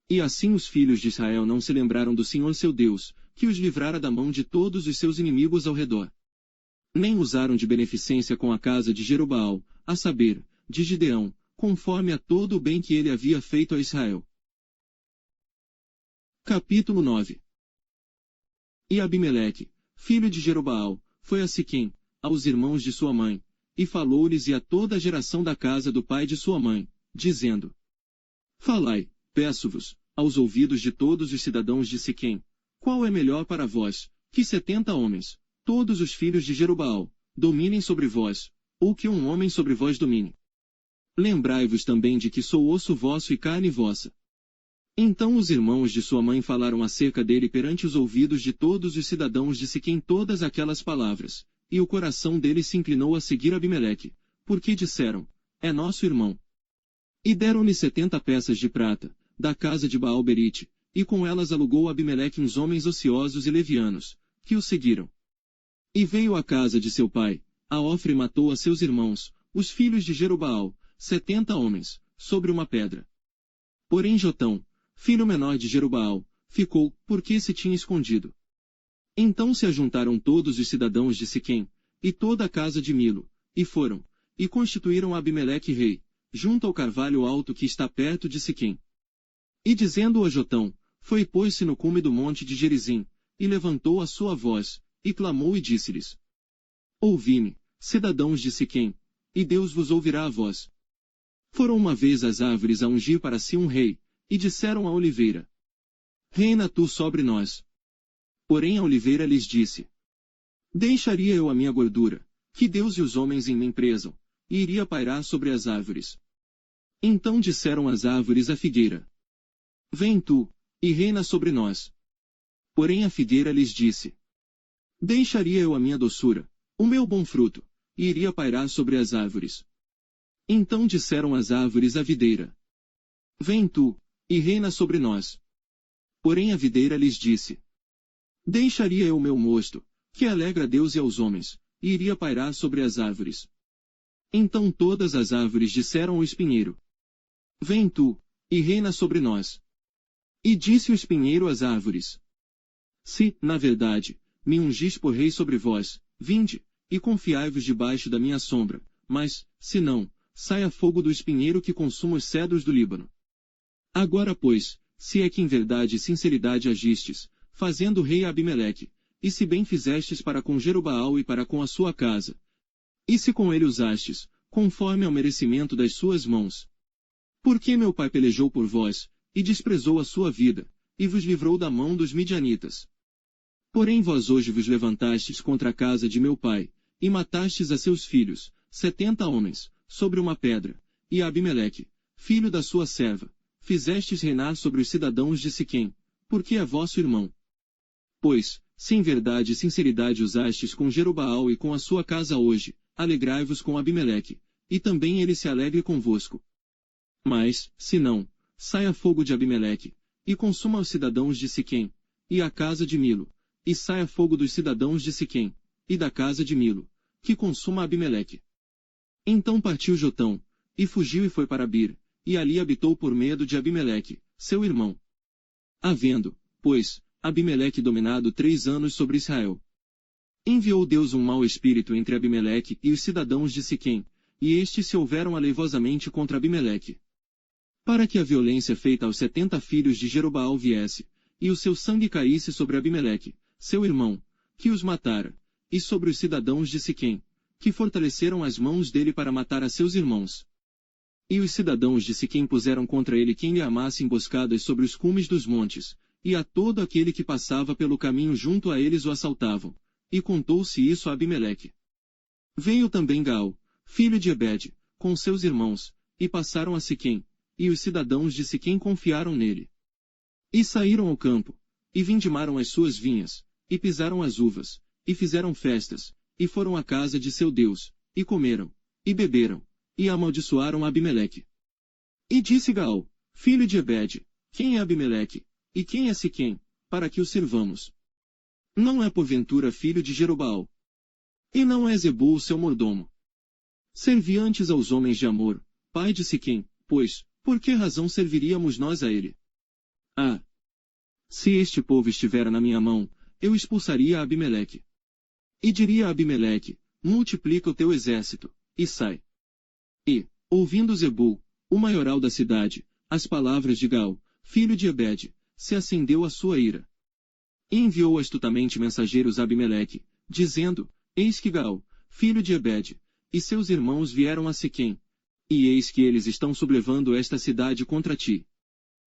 E assim os filhos de Israel não se lembraram do Senhor seu Deus, que os livrara da mão de todos os seus inimigos ao redor. Nem usaram de beneficência com a casa de Jerobaal, a saber, de Gideão, conforme a todo o bem que ele havia feito a Israel. Capítulo 9. E Abimeleque, filho de Jerobaal, foi a Siquém, aos irmãos de sua mãe, e falou-lhes e a toda a geração da casa do pai de sua mãe, dizendo: Falai, peço-vos, aos ouvidos de todos os cidadãos de Siquém, qual é melhor para vós, que 70 homens, todos os filhos de Jerobaal, dominem sobre vós, ou que um homem sobre vós domine? Lembrai-vos também de que sou osso vosso e carne vossa. Então os irmãos de sua mãe falaram acerca dele perante os ouvidos de todos os cidadãos de Siquém todas aquelas palavras, e o coração deles se inclinou a seguir Abimeleque, porque disseram: É nosso irmão. E deram-lhe 70 peças de prata, da casa de Baal-Berite, e com elas alugou Abimeleque uns homens ociosos e levianos, que o seguiram. E veio à casa de seu pai, a Ofra e matou a seus irmãos, os filhos de Jerobaal, 70 homens, sobre uma pedra. Porém Jotão, filho menor de Jerobaal, ficou, porque se tinha escondido. Então se ajuntaram todos os cidadãos de Siquém, e toda a casa de Milo, e foram, e constituíram Abimeleque rei, junto ao carvalho alto que está perto de Siquém. E dizendo a Jotão, foi e pôs-se no cume do monte de Gerizim, e levantou a sua voz, e clamou e disse-lhes: Ouvi-me, cidadãos de Siquém, e Deus vos ouvirá a voz. Foram uma vez as árvores a ungir para si um rei, e disseram à oliveira: Reina tu sobre nós. Porém a oliveira lhes disse: Deixaria eu a minha gordura, que Deus e os homens em mim prezam, e iria pairar sobre as árvores. Então disseram as árvores à figueira: Vem tu, e reina sobre nós. Porém a figueira lhes disse: Deixaria eu a minha doçura, o meu bom fruto, e iria pairar sobre as árvores. Então disseram as árvores à videira: Vem tu, e reina sobre nós. Porém a videira lhes disse: Deixaria eu o meu mosto, que alegra a Deus e aos homens, e iria pairar sobre as árvores. Então todas as árvores disseram ao espinheiro: Vem tu, e reina sobre nós. E disse o espinheiro às árvores: Se, na verdade, me ungis por rei sobre vós, vinde, e confiai-vos debaixo da minha sombra, mas, se não, saia fogo do espinheiro que consuma os cedros do Líbano. Agora pois, se é que em verdade e sinceridade agistes, fazendo rei Abimeleque, e se bem fizestes para com Jerobaal e para com a sua casa, e se com ele usastes, conforme ao merecimento das suas mãos. Porque meu pai pelejou por vós, e desprezou a sua vida, e vos livrou da mão dos midianitas. Porém vós hoje vos levantastes contra a casa de meu pai, e matastes a seus filhos, 70 homens, sobre uma pedra, e a Abimeleque, filho da sua serva, fizestes reinar sobre os cidadãos de Siquém, porque é vosso irmão. Pois, se em verdade e sinceridade usastes com Jerobaal e com a sua casa hoje, alegrai-vos com Abimeleque, e também ele se alegre convosco. Mas, se não, saia fogo de Abimeleque, e consuma os cidadãos de Siquém, e a casa de Milo, e saia fogo dos cidadãos de Siquém, e da casa de Milo, que consuma Abimeleque. Então partiu Jotão, e fugiu e foi para Bir, e ali habitou por medo de Abimeleque, seu irmão. Havendo, pois, Abimeleque dominado 3 anos sobre Israel. Enviou Deus um mau espírito entre Abimeleque e os cidadãos de Siquém, e estes se houveram aleivosamente contra Abimeleque. Para que a violência feita aos 70 filhos de Jerobaal viesse, e o seu sangue caísse sobre Abimeleque, seu irmão, que os matara, e sobre os cidadãos de Siquém, que fortaleceram as mãos dele para matar a seus irmãos. E os cidadãos de Siquém puseram contra ele quem lhe amasse emboscadas sobre os cumes dos montes, e a todo aquele que passava pelo caminho junto a eles o assaltavam. E contou-se isso a Abimeleque. Veio também Gaal, filho de Ebede, com seus irmãos, e passaram a Siquém, e os cidadãos de Siquém confiaram nele. E saíram ao campo, e vindimaram as suas vinhas, e pisaram as uvas, e fizeram festas, e foram à casa de seu Deus, e comeram, e beberam, e amaldiçoaram Abimeleque. E disse Gaal, filho de Ebede, quem é Abimeleque, e quem é Siquém, para que o sirvamos? Não é porventura filho de Jerobaal? E não é Zebul seu mordomo? Servi antes aos homens de Amor, pai de Siquém, pois, por que razão serviríamos nós a ele? Ah! Se este povo estivera na minha mão, eu expulsaria Abimeleque. E diria a Abimeleque, multiplica o teu exército, e sai. E, ouvindo Zebul, o maioral da cidade, as palavras de Gaal, filho de Ebede, se acendeu a sua ira. E enviou astutamente mensageiros a Abimeleque, dizendo, eis que Gaal, filho de Ebede, e seus irmãos vieram a Siquém, e eis que eles estão sublevando esta cidade contra ti.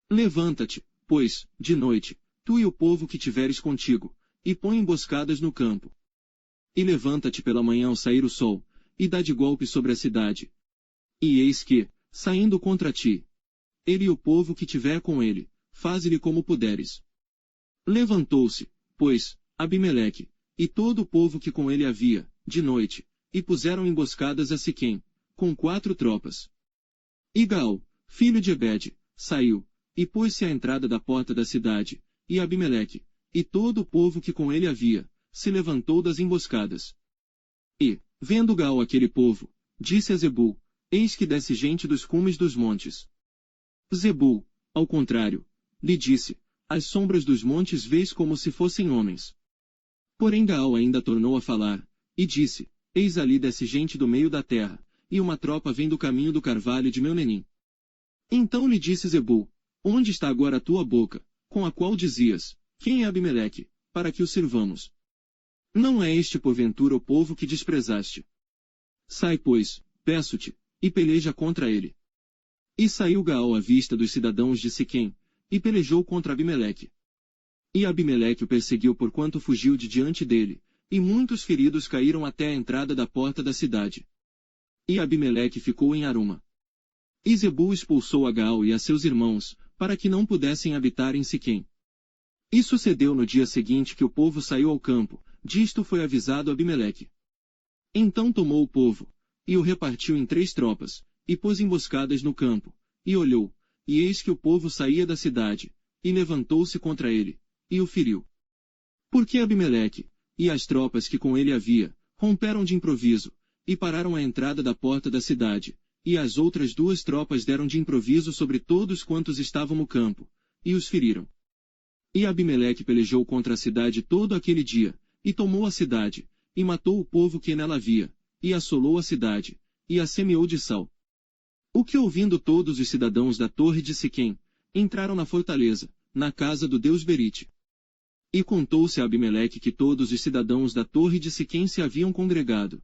Levanta-te, pois, de noite, tu e o povo que tiveres contigo, e põe emboscadas no campo. E levanta-te pela manhã ao sair o sol, e dá de golpe sobre a cidade. E eis que, saindo contra ti, ele e o povo que tiver com ele, faze-lhe como puderes. Levantou-se, pois, Abimeleque, e todo o povo que com ele havia, de noite, e puseram emboscadas a Siquém, com 4 tropas. E Gaal, filho de Ebede, saiu, e pôs-se à entrada da porta da cidade, e Abimeleque, e todo o povo que com ele havia, se levantou das emboscadas. E, vendo Gaal aquele povo, disse a Zebul, eis que desce gente dos cumes dos montes. Zebul, ao contrário, lhe disse, as sombras dos montes vês como se fossem homens. Porém Gaal ainda tornou a falar, e disse, eis ali desce gente do meio da terra, e uma tropa vem do caminho do carvalho de Meunenim. Então lhe disse Zebul, onde está agora a tua boca, com a qual dizias, quem é Abimeleque, para que o sirvamos? Não é este porventura o povo que desprezaste? Sai pois, peço-te, e peleja contra ele. E saiu Gaal à vista dos cidadãos de Siquém, e pelejou contra Abimeleque. E Abimeleque o perseguiu porquanto fugiu de diante dele, e muitos feridos caíram até a entrada da porta da cidade. E Abimeleque ficou em Aruma. E Zebul expulsou a Gaal e a seus irmãos, para que não pudessem habitar em Siquém. E sucedeu no dia seguinte que o povo saiu ao campo, disto foi avisado Abimeleque. Então tomou o povo, e o repartiu em 3 tropas, e pôs emboscadas no campo, e olhou, e eis que o povo saía da cidade, e levantou-se contra ele, e o feriu. Porque Abimeleque, e as tropas que com ele havia, romperam de improviso, e pararam à entrada da porta da cidade, e as outras 2 tropas deram de improviso sobre todos quantos estavam no campo, e os feriram. E Abimeleque pelejou contra a cidade todo aquele dia, e tomou a cidade, e matou o povo que nela havia, e assolou a cidade, e a semeou de sal. O que ouvindo todos os cidadãos da torre de Siquém, entraram na fortaleza, na casa do deus Berite. E contou-se a Abimeleque que todos os cidadãos da torre de Siquém se haviam congregado.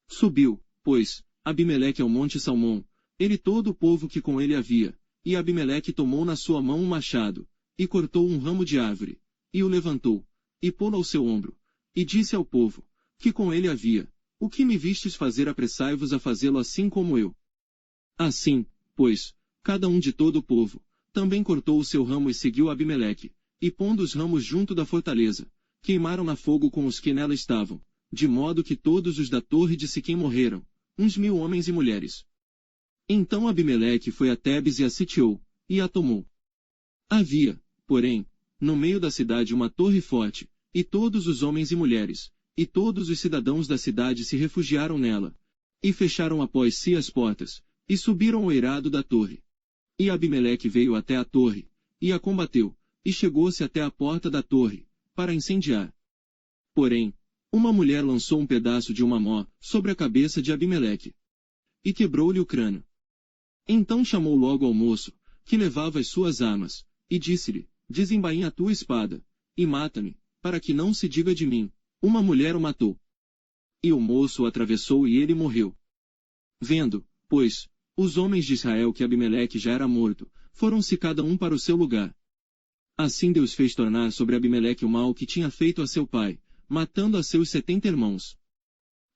Subiu, pois, Abimeleque ao monte Salmão, ele todo o povo que com ele havia, e Abimeleque tomou na sua mão um machado, e cortou um ramo de árvore, e o levantou, e pô-lo ao seu ombro, e disse ao povo, que com ele havia, o que me vistes fazer apressai-vos a fazê-lo assim como eu. Assim, pois, cada um de todo o povo, também cortou o seu ramo e seguiu Abimeleque, e pondo os ramos junto da fortaleza, queimaram na fogo com os que nela estavam, de modo que todos os da torre de Siquém morreram, uns 1000 homens e mulheres. Então Abimeleque foi a Tebes e a sitiou, e a tomou. Havia, porém, no meio da cidade uma torre forte, e todos os homens e mulheres, e todos os cidadãos da cidade se refugiaram nela, e fecharam após si as portas, e subiram ao eirado da torre. E Abimeleque veio até a torre, e a combateu, e chegou-se até a porta da torre, para incendiar. Porém, uma mulher lançou um pedaço de uma mó sobre a cabeça de Abimeleque, e quebrou-lhe o crânio. Então chamou logo ao moço, que levava as suas armas, e disse-lhe, desembainha a tua espada, e mata-me, para que não se diga de mim, uma mulher o matou. E o moço o atravessou e ele morreu. Vendo, pois, os homens de Israel que Abimeleque já era morto, foram-se cada um para o seu lugar. Assim Deus fez tornar sobre Abimeleque o mal que tinha feito a seu pai, matando a seus 70 irmãos.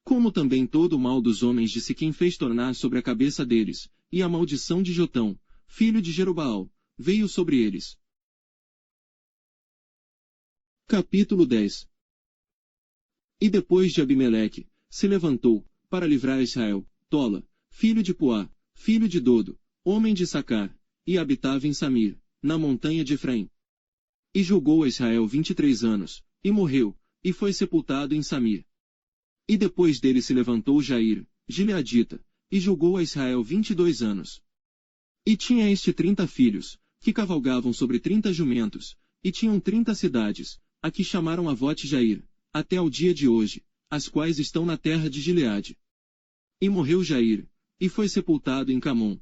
Como também todo o mal dos homens de Siquém fez tornar sobre a cabeça deles, e a maldição de Jotão, filho de Jerobaal, veio sobre eles. Capítulo 10. E depois de Abimeleque, se levantou, para livrar Israel, Tola, filho de Puá, filho de Dodo, homem de Sacar, e habitava em Samir, na montanha de Efraim. E julgou a Israel 23 anos, e morreu, e foi sepultado em Samir. E depois dele se levantou Jair, gileadita, e julgou a Israel 22 anos. E tinha este 30 filhos, que cavalgavam sobre 30 jumentos, e tinham 30 cidades, a que chamaram Avote Jair, até ao dia de hoje, as quais estão na terra de Gileade. E morreu Jair, e foi sepultado em Camon.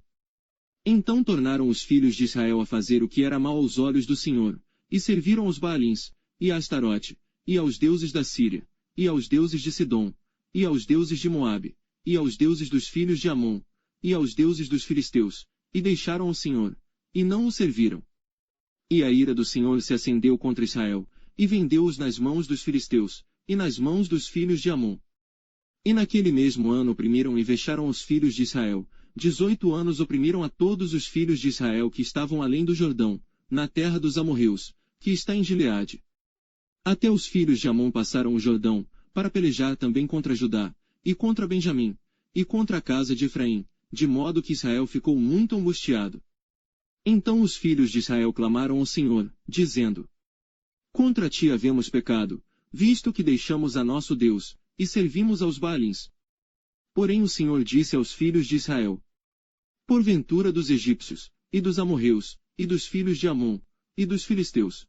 Então tornaram os filhos de Israel a fazer o que era mal aos olhos do Senhor, e serviram aos Baalins, e a Astarote, e aos deuses da Síria, e aos deuses de Sidom, e aos deuses de Moabe, e aos deuses dos filhos de Amon, e aos deuses dos filisteus, e deixaram o Senhor, e não o serviram. E a ira do Senhor se acendeu contra Israel, e vendeu-os nas mãos dos filisteus, e nas mãos dos filhos de Amon. E naquele mesmo ano oprimiram e vexaram os filhos de Israel, 18 anos oprimiram a todos os filhos de Israel que estavam além do Jordão, na terra dos amorreus, que está em Gileade. Até os filhos de Amon passaram o Jordão, para pelejar também contra Judá, e contra Benjamim, e contra a casa de Efraim, de modo que Israel ficou muito angustiado. Então os filhos de Israel clamaram ao Senhor, dizendo: Contra ti havemos pecado, visto que deixamos a nosso Deus, e servimos aos Baalins. Porém o Senhor disse aos filhos de Israel: Porventura dos egípcios, e dos amorreus, e dos filhos de Amon, e dos filisteus,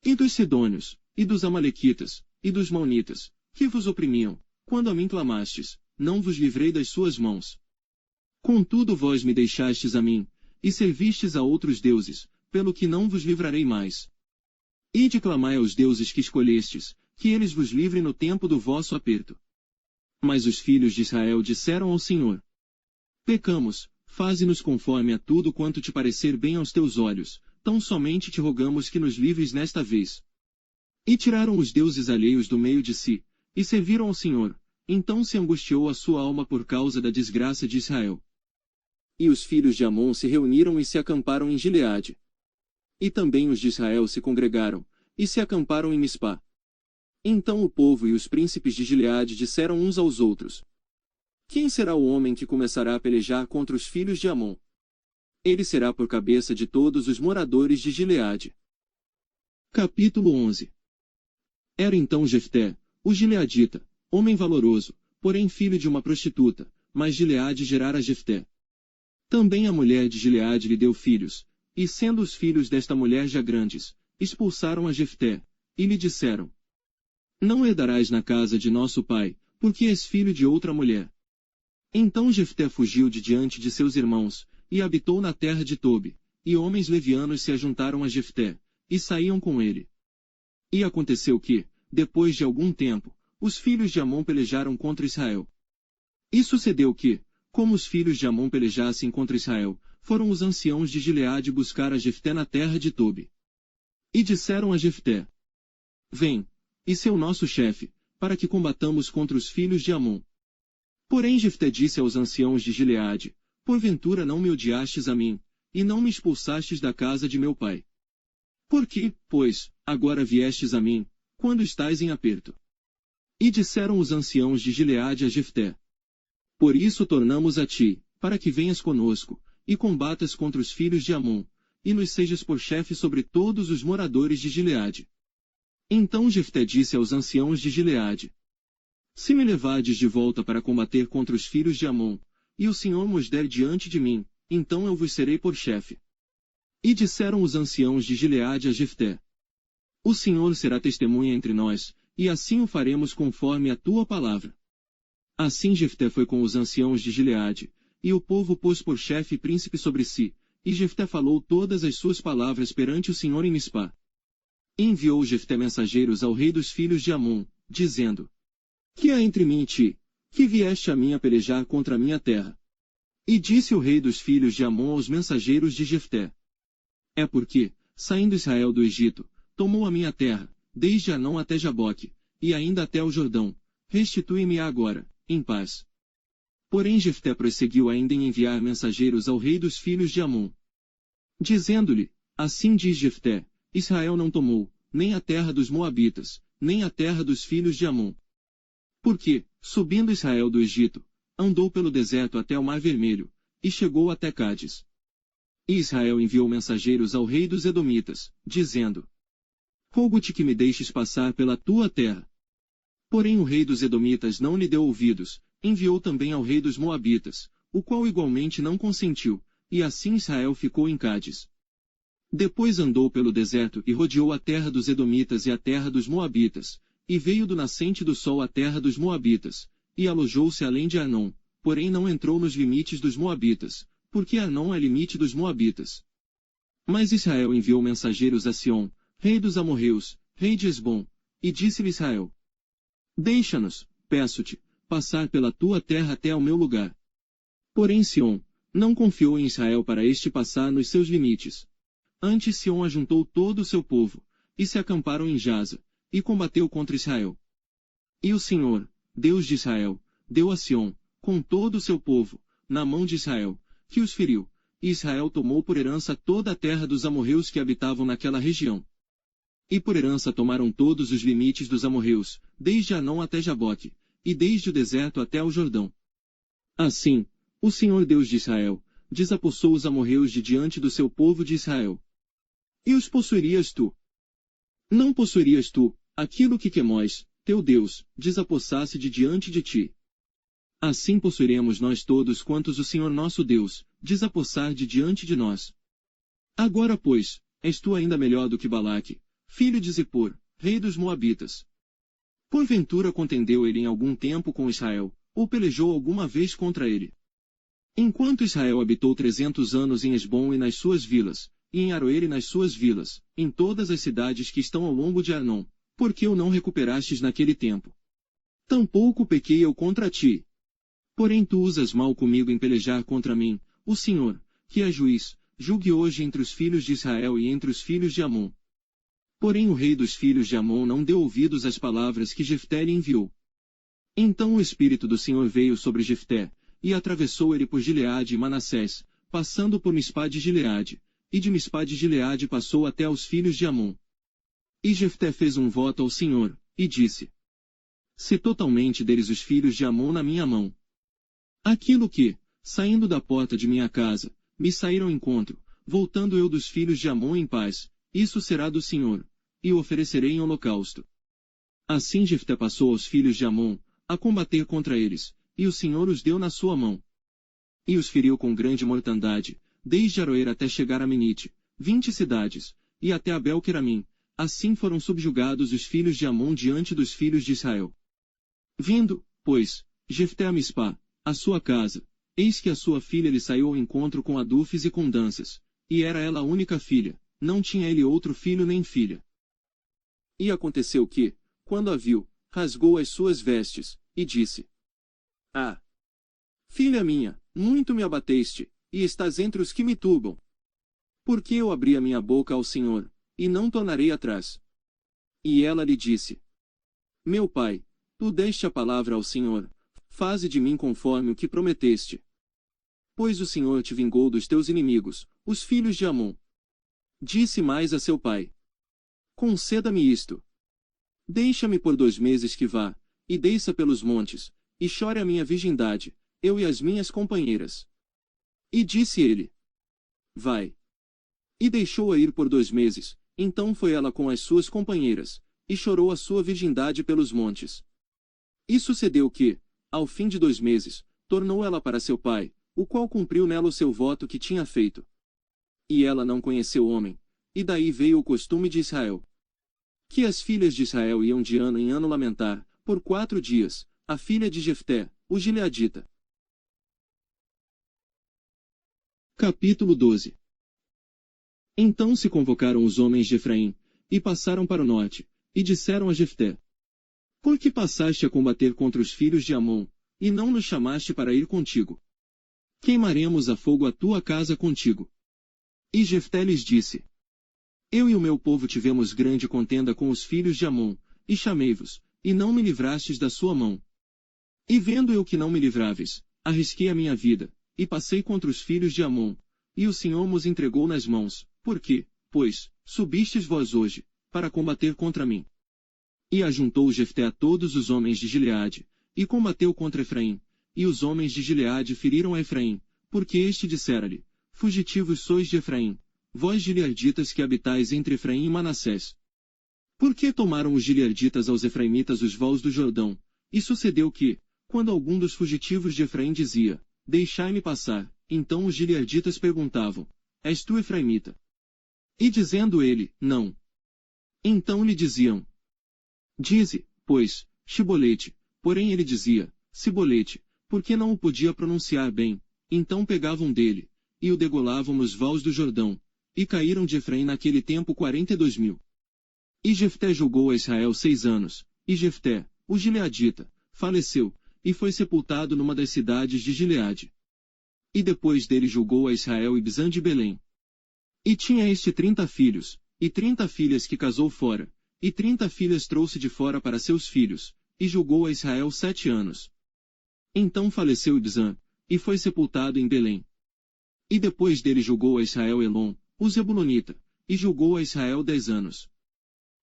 e dos sidônios, e dos amalequitas, e dos maonitas, que vos oprimiam, quando a mim clamastes, não vos livrei das suas mãos. Contudo vós me deixastes a mim, e servistes a outros deuses, pelo que não vos livrarei mais. Ide clamai aos deuses que escolhestes, que eles vos livrem no tempo do vosso aperto. Mas os filhos de Israel disseram ao Senhor: Pecamos, faze-nos conforme a tudo quanto te parecer bem aos teus olhos, tão somente te rogamos que nos livres nesta vez. E tiraram os deuses alheios do meio de si, e serviram ao Senhor, então se angustiou a sua alma por causa da desgraça de Israel. E os filhos de Amon se reuniram e se acamparam em Gileade. E também os de Israel se congregaram, e se acamparam em Mispá. Então o povo e os príncipes de Gileade disseram uns aos outros: Quem será o homem que começará a pelejar contra os filhos de Amon? Ele será por cabeça de todos os moradores de Gileade. Capítulo 11. Era então Jefté, o gileadita, homem valoroso, porém filho de uma prostituta, mas Gileade gerara Jefté. Também a mulher de Gileade lhe deu filhos, e sendo os filhos desta mulher já grandes, expulsaram a Jefté, e lhe disseram: Não herdarás na casa de nosso pai, porque és filho de outra mulher. Então Jefté fugiu de diante de seus irmãos, e habitou na terra de Tobi, e homens levianos se ajuntaram a Jefté, e saíam com ele. E aconteceu que, depois de algum tempo, os filhos de Amon pelejaram contra Israel. E sucedeu que, como os filhos de Amon pelejassem contra Israel, foram os anciãos de Gileade buscar a Jefté na terra de Tobi. E disseram a Jefté: Vem, e seu nosso chefe, para que combatamos contra os filhos de Amon. Porém Jefté disse aos anciãos de Gileade: Porventura não me odiastes a mim, e não me expulsastes da casa de meu pai? Por que, pois, agora viestes a mim, quando estais em aperto? E disseram os anciãos de Gileade a Jefté: Por isso tornamos a ti, para que venhas conosco, e combatas contra os filhos de Amon, e nos sejas por chefe sobre todos os moradores de Gileade. Então Jefté disse aos anciãos de Gileade: Se me levardes de volta para combater contra os filhos de Amon, e o Senhor nos der diante de mim, então eu vos serei por chefe. E disseram os anciãos de Gileade a Jefté: O Senhor será testemunha entre nós, e assim o faremos conforme a tua palavra. Assim Jefté foi com os anciãos de Gileade, e o povo pôs por chefe e príncipe sobre si, e Jefté falou todas as suas palavras perante o Senhor em Mispá. E enviou Jefté mensageiros ao rei dos filhos de Amon, dizendo: Que há entre mim e ti, que vieste a mim a pelejar contra a minha terra? E disse o rei dos filhos de Amon aos mensageiros de Jefté: É porque, saindo Israel do Egito, tomou a minha terra, desde Arnão até Jaboque, e ainda até o Jordão. Restitui-me-a agora, em paz. Porém Jefté prosseguiu ainda em enviar mensageiros ao rei dos filhos de Amon, dizendo-lhe: Assim diz Jefté, Israel não tomou, nem a terra dos Moabitas, nem a terra dos filhos de Amon. Porque, subindo Israel do Egito, andou pelo deserto até o Mar Vermelho, e chegou até Cádiz. E Israel enviou mensageiros ao rei dos Edomitas, dizendo: Rogo-te que me deixes passar pela tua terra. Porém o rei dos Edomitas não lhe deu ouvidos, enviou também ao rei dos Moabitas, o qual igualmente não consentiu, e assim Israel ficou em Cádiz. Depois andou pelo deserto e rodeou a terra dos Edomitas e a terra dos Moabitas, e veio do nascente do sol à terra dos Moabitas, e alojou-se além de Arnon, porém não entrou nos limites dos Moabitas, porque Arnon é limite dos Moabitas. Mas Israel enviou mensageiros a Sion, rei dos amorreus, rei de Esbom, e disse-lhe Israel: Deixa-nos, peço-te, passar pela tua terra até ao meu lugar. Porém Sion não confiou em Israel para este passar nos seus limites. Antes Sion ajuntou todo o seu povo, e se acamparam em Jaza, e combateu contra Israel. E o Senhor, Deus de Israel, deu a Sion, com todo o seu povo, na mão de Israel, que os feriu, e Israel tomou por herança toda a terra dos amorreus que habitavam naquela região. E por herança tomaram todos os limites dos amorreus, desde Arnon até Jaboque, e desde o deserto até o Jordão. Assim, o Senhor Deus de Israel, desapossou os amorreus de diante do seu povo de Israel. E os possuirias tu? Não possuirias tu, aquilo que Quemós, teu Deus, desapossasse de diante de ti. Assim possuiremos nós todos quantos o Senhor nosso Deus, desapossar de diante de nós. Agora pois, és tu ainda melhor do que Balaque, filho de Zippor, rei dos Moabitas. Porventura contendeu ele em algum tempo com Israel, ou pelejou alguma vez contra ele? Enquanto Israel habitou 300 anos em Esbom e nas suas vilas, e em Aroer e nas suas vilas, em todas as cidades que estão ao longo de Arnon, por que o não recuperastes naquele tempo? Tampouco pequei eu contra ti. Porém tu usas mal comigo em pelejar contra mim, o Senhor, que é juiz, julgue hoje entre os filhos de Israel e entre os filhos de Amon. Porém o rei dos filhos de Amon não deu ouvidos às palavras que Jefté lhe enviou. Então o Espírito do Senhor veio sobre Jefté, e atravessou ele por Gileade e Manassés, passando por Mispá de Gileade, e de Mispá de Gileade passou até aos filhos de Amon. E Jefté fez um voto ao Senhor, e disse: Se totalmente deres os filhos de Amon na minha mão. Aquilo que, saindo da porta de minha casa, me saíram ao encontro, voltando eu dos filhos de Amon em paz, isso será do Senhor, e o oferecerei em holocausto. Assim Jefté passou aos filhos de Amon, a combater contra eles, e o Senhor os deu na sua mão. E os feriu com grande mortandade, desde Aroer até chegar a Menite, 20 cidades, e até Abel-Queramim. Assim foram subjugados os filhos de Amon diante dos filhos de Israel. Vindo, pois, Jefté a Mispá, a sua casa, eis que a sua filha lhe saiu ao encontro com adufes e com danças, e era ela a única filha, não tinha ele outro filho nem filha. E aconteceu que, quando a viu, rasgou as suas vestes, e disse: Ah! Filha minha, muito me abateste, e estás entre os que me turbam. Porque eu abri a minha boca ao Senhor, e não tornarei atrás. E ela lhe disse: Meu pai, tu deste a palavra ao Senhor, faze de mim conforme o que prometeste. Pois o Senhor te vingou dos teus inimigos, os filhos de Amon. Disse mais a seu pai: Conceda-me isto. Deixa-me por 2 meses que vá, e desça pelos montes, e chore a minha virgindade, eu e as minhas companheiras. E disse ele: Vai. E deixou-a ir por 2 meses, então foi ela com as suas companheiras, e chorou a sua virgindade pelos montes. E sucedeu que, ao fim de 2 meses, tornou ela para seu pai, o qual cumpriu nela o seu voto que tinha feito. E ela não conheceu homem, e daí veio o costume de Israel. Que as filhas de Israel iam de ano em ano lamentar, por 4 dias, a filha de Jefté, o gileadita. Capítulo 12. Então se convocaram os homens de Efraim, e passaram para o norte, e disseram a Jefté: Por que passaste a combater contra os filhos de Amon, e não nos chamaste para ir contigo? Queimaremos a fogo a tua casa contigo. E Jefté lhes disse: Eu e o meu povo tivemos grande contenda com os filhos de Amon, e chamei-vos, e não me livrastes da sua mão. E vendo eu que não me livráveis, arrisquei a minha vida, e passei contra os filhos de Amon, e o Senhor nos entregou nas mãos, porque, pois, subistes vós hoje, para combater contra mim. E ajuntou Jefté a todos os homens de Gileade, e combateu contra Efraim, e os homens de Gileade feriram a Efraim, porque este dissera-lhe, fugitivos sois de Efraim, vós gileaditas que habitais entre Efraim e Manassés. Por que tomaram os gileaditas aos efraimitas os vales do Jordão? E sucedeu que, quando algum dos fugitivos de Efraim dizia, deixai-me passar, então os gileaditas perguntavam, és tu efraimita? E dizendo ele, não. Então lhe diziam, dize, pois, Shibolete, porém ele dizia, Sibolete, porque não o podia pronunciar bem, então pegavam dele, e o degolavam nos vales do Jordão, e caíram de Efraim naquele tempo 42.000. E Jefté julgou a Israel 6 anos, e Jefté, o gileadita, faleceu, e foi sepultado numa das cidades de Gileade. E depois dele julgou a Israel Ibzan de Belém. E tinha este 30 filhos, e 30 filhas que casou fora, e 30 filhas trouxe de fora para seus filhos, e julgou a Israel 7 anos. Então faleceu Ibzan, e foi sepultado em Belém. E depois dele julgou a Israel Elon, o Zebulonita, e julgou a Israel 10 anos.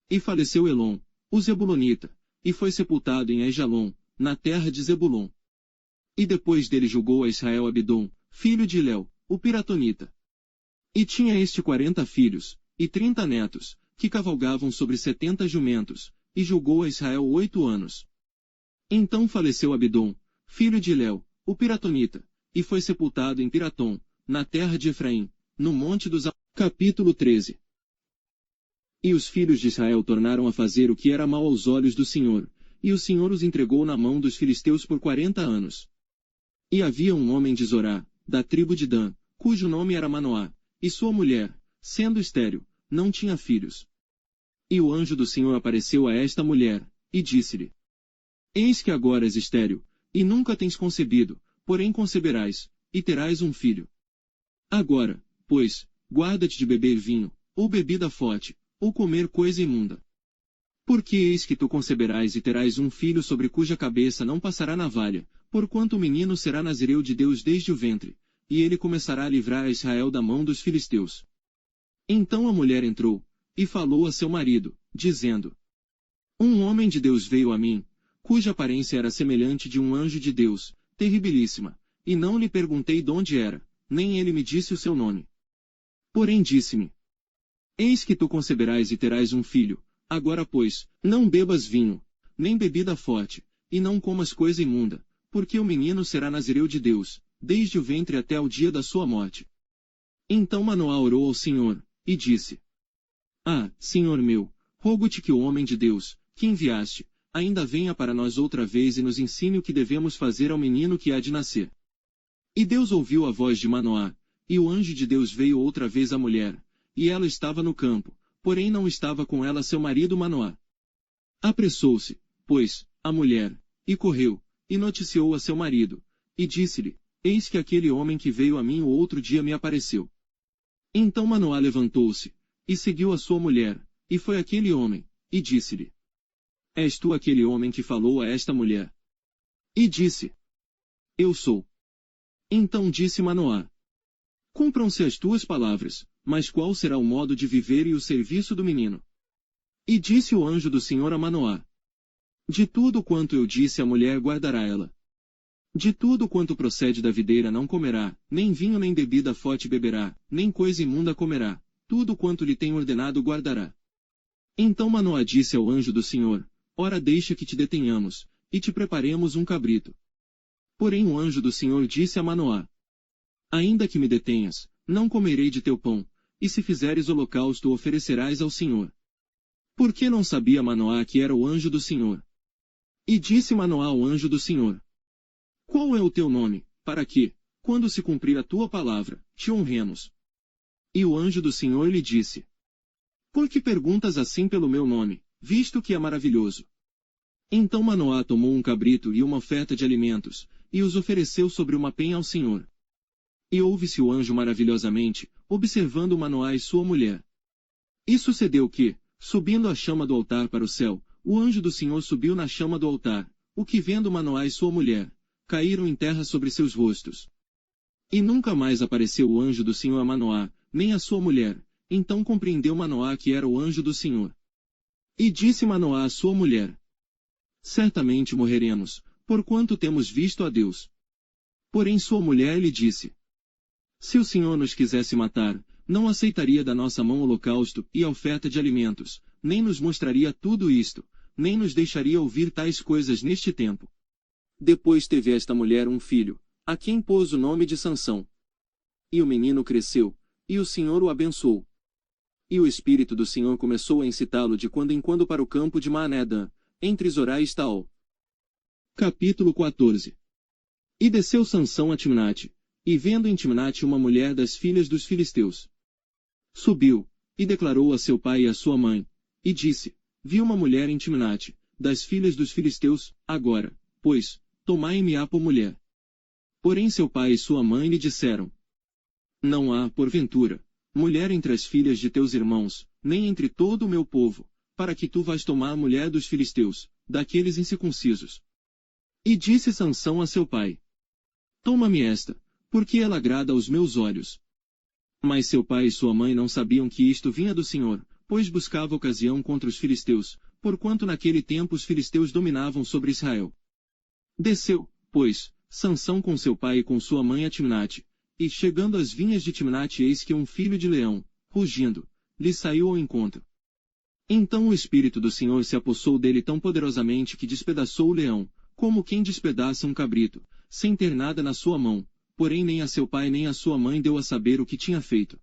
E faleceu Elon, o Zebulonita, e foi sepultado em Aijalon, na terra de Zebulon. E depois dele julgou a Israel Abidom, filho de Léu, o Piratonita. E tinha este 40 filhos, e 30 netos, que cavalgavam sobre 70 jumentos, e julgou a Israel 8 anos. Então faleceu Abidom, filho de Léu, o Piratonita, e foi sepultado em Piratom, na terra de Efraim, no monte dos Capítulo 13. E os filhos de Israel tornaram a fazer o que era mal aos olhos do Senhor, e o Senhor os entregou na mão dos filisteus por 40 anos. E havia um homem de Zorá, da tribo de Dan, cujo nome era Manoá, e sua mulher, sendo estéril, não tinha filhos. E o anjo do Senhor apareceu a esta mulher, e disse-lhe, eis que agora és estéril, e nunca tens concebido, porém conceberás, e terás um filho. Agora, pois, guarda-te de beber vinho, ou bebida forte, ou comer coisa imunda. Porque eis que tu conceberás e terás um filho sobre cuja cabeça não passará navalha, porquanto o menino será nazireu de Deus desde o ventre, e ele começará a livrar a Israel da mão dos filisteus. Então a mulher entrou, e falou a seu marido, dizendo, um homem de Deus veio a mim, cuja aparência era semelhante de um anjo de Deus, terribilíssima, e não lhe perguntei donde era, nem ele me disse o seu nome. Porém disse-me, eis que tu conceberás e terás um filho, agora pois, não bebas vinho, nem bebida forte, e não comas coisa imunda, porque o menino será nazireu de Deus, desde o ventre até o dia da sua morte. Então Manoá orou ao Senhor, e disse, Senhor meu, rogo-te que o homem de Deus, que enviaste, ainda venha para nós outra vez e nos ensine o que devemos fazer ao menino que há de nascer. E Deus ouviu a voz de Manoá, e o anjo de Deus veio outra vez à mulher, e ela estava no campo, porém não estava com ela seu marido Manoá. Apressou-se, pois, a mulher, e correu, e noticiou a seu marido, e disse-lhe, eis que aquele homem que veio a mim o outro dia me apareceu. Então Manoá levantou-se, e seguiu a sua mulher, e foi aquele homem, e disse-lhe, és tu aquele homem que falou a esta mulher? E disse, eu sou. Então disse Manoá, cumpram-se as tuas palavras, mas qual será o modo de viver e o serviço do menino? E disse o anjo do Senhor a Manoá, de tudo quanto eu disse a mulher guardará ela. De tudo quanto procede da videira não comerá, nem vinho nem bebida forte beberá, nem coisa imunda comerá, tudo quanto lhe tem ordenado guardará. Então Manoá disse ao anjo do Senhor, ora deixa que te detenhamos, e te preparemos um cabrito. Porém o anjo do Senhor disse a Manoá, ainda que me detenhas, não comerei de teu pão, e se fizeres holocausto oferecerás ao Senhor. Porque não sabia Manoá que era o anjo do Senhor. E disse Manoá ao anjo do Senhor, qual é o teu nome, para que, quando se cumprir a tua palavra, te honremos? E o anjo do Senhor lhe disse, por que perguntas assim pelo meu nome, visto que é maravilhoso? Então Manoá tomou um cabrito e uma oferta de alimentos, e os ofereceu sobre uma penha ao Senhor. E ouve-se o anjo maravilhosamente, observando Manoá e sua mulher. E sucedeu que, subindo a chama do altar para o céu, o anjo do Senhor subiu na chama do altar, o que vendo Manoá e sua mulher, caíram em terra sobre seus rostos. E nunca mais apareceu o anjo do Senhor a Manoá, nem a sua mulher. Então compreendeu Manoá que era o anjo do Senhor. E disse Manoá à sua mulher: Certamente morreremos, porquanto temos visto a Deus. Porém sua mulher lhe disse: Se o Senhor nos quisesse matar, não aceitaria da nossa mão holocausto e a oferta de alimentos, nem nos mostraria tudo isto, nem nos deixaria ouvir tais coisas neste tempo. Depois teve esta mulher um filho, a quem pôs o nome de Sansão. E o menino cresceu, e o Senhor o abençoou. E o Espírito do Senhor começou a incitá-lo de quando em quando para o campo de Maanedã, entre Zorá e Estaol. Capítulo 14. E desceu Sansão a Timnate, e vendo em Timnate uma mulher das filhas dos filisteus. Subiu, e declarou a seu pai e a sua mãe, e disse: Vi uma mulher em Timnate, das filhas dos filisteus, agora, pois, tomai-me-a por mulher. Porém seu pai e sua mãe lhe disseram: Não há, porventura, mulher entre as filhas de teus irmãos, nem entre todo o meu povo, para que tu vás tomar a mulher dos filisteus, daqueles incircuncisos. E disse Sansão a seu pai: Toma-me esta, porque ela agrada aos meus olhos. Mas seu pai e sua mãe não sabiam que isto vinha do Senhor, pois buscava ocasião contra os filisteus, porquanto naquele tempo os filisteus dominavam sobre Israel. Desceu, pois, Sansão com seu pai e com sua mãe a Timnate, e chegando às vinhas de Timnate eis que um filho de leão, rugindo, lhe saiu ao encontro. Então o Espírito do Senhor se apossou dele tão poderosamente que despedaçou o leão, como quem despedaça um cabrito, sem ter nada na sua mão, porém nem a seu pai nem a sua mãe deu a saber o que tinha feito.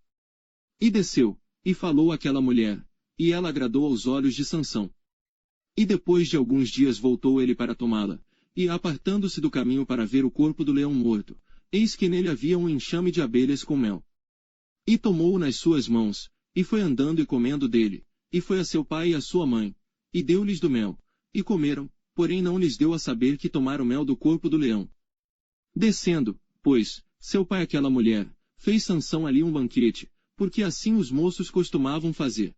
E desceu, e falou àquela mulher, e ela agradou aos olhos de Sansão. E depois de alguns dias voltou ele para tomá-la, e apartando-se do caminho para ver o corpo do leão morto, eis que nele havia um enxame de abelhas com mel. E tomou-o nas suas mãos, e foi andando e comendo dele, e foi a seu pai e a sua mãe, e deu-lhes do mel, e comeram, porém não lhes deu a saber que tomaram mel do corpo do leão. Descendo, pois, seu pai àquela mulher, fez Sansão ali um banquete, porque assim os moços costumavam fazer.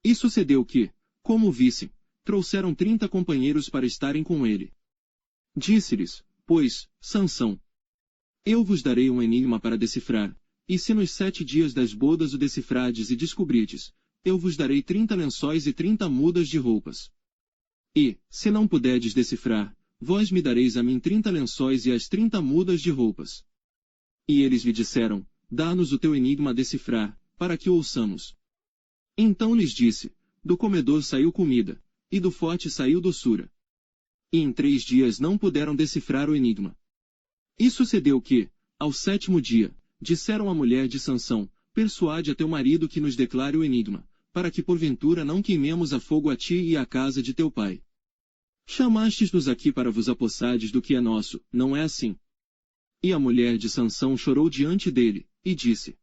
E sucedeu que, como o vissem, trouxeram 30 companheiros para estarem com ele. Disse-lhes, pois, Sansão: Eu vos darei um enigma para decifrar, e se nos 7 dias das bodas o decifrardes e descobrirdes, eu vos darei 30 lençóis e 30 mudas de roupas. E, se não puderdes decifrar, vós me dareis a mim 30 lençóis e as 30 mudas de roupas. E eles lhe disseram: Dá-nos o teu enigma a decifrar, para que o ouçamos. Então lhes disse: Do comedor saiu comida, e do forte saiu doçura. E em 3 dias não puderam decifrar o enigma. E sucedeu que, ao 7º dia, disseram à mulher de Sansão: Persuade a teu marido que nos declare o enigma, para que porventura não queimemos a fogo a ti e à casa de teu pai. Chamastes-nos aqui para vos apossardes do que é nosso, não é assim? E a mulher de Sansão chorou diante dele, e disse: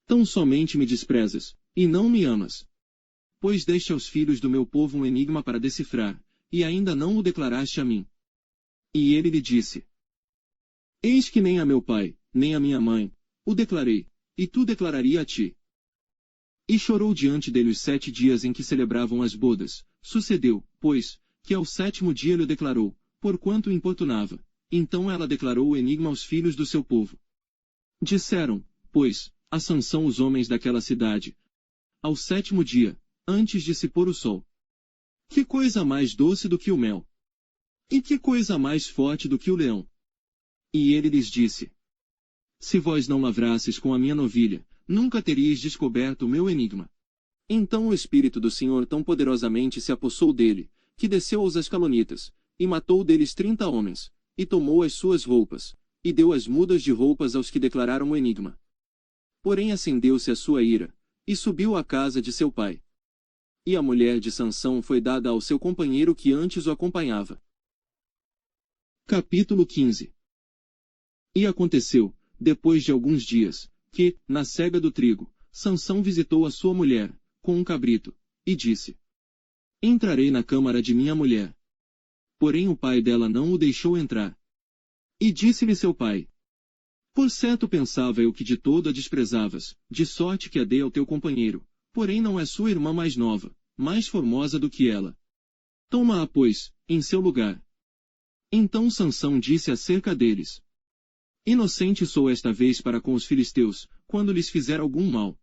Tão somente me desprezas, e não me amas. Pois deste aos filhos do meu povo um enigma para decifrar, e ainda não o declaraste a mim. E ele lhe disse: Eis que nem a meu pai, nem a minha mãe, o declarei, e tu declararia a ti. E chorou diante dele os 7 dias em que celebravam as bodas. Sucedeu, pois, que ao 7º dia lhe declarou, porquanto o importunava. Então ela declarou o enigma aos filhos do seu povo. Disseram, pois, a Sansão os homens daquela cidade, ao 7º dia, antes de se pôr o sol: Que coisa mais doce do que o mel? E que coisa mais forte do que o leão? E ele lhes disse: Se vós não lavrasses com a minha novilha, nunca teríeis descoberto o meu enigma. Então o Espírito do Senhor tão poderosamente se apossou dele, que desceu aos Ascalonitas, e matou deles 30 homens, e tomou as suas roupas, e deu as mudas de roupas aos que declararam o enigma. Porém acendeu-se a sua ira, e subiu à casa de seu pai. E a mulher de Sansão foi dada ao seu companheiro que antes o acompanhava. Capítulo 15. E aconteceu, depois de alguns dias, que, na cega do trigo, Sansão visitou a sua mulher, com um cabrito, e disse: Entrarei na câmara de minha mulher. Porém o pai dela não o deixou entrar. E disse-lhe seu pai: Por certo pensava eu que de todo a desprezavas, de sorte que a dei ao teu companheiro, porém não é sua irmã mais nova, mais formosa do que ela. Toma-a, pois, em seu lugar. Então Sansão disse acerca deles: Inocente sou esta vez para com os filisteus, quando lhes fizer algum mal.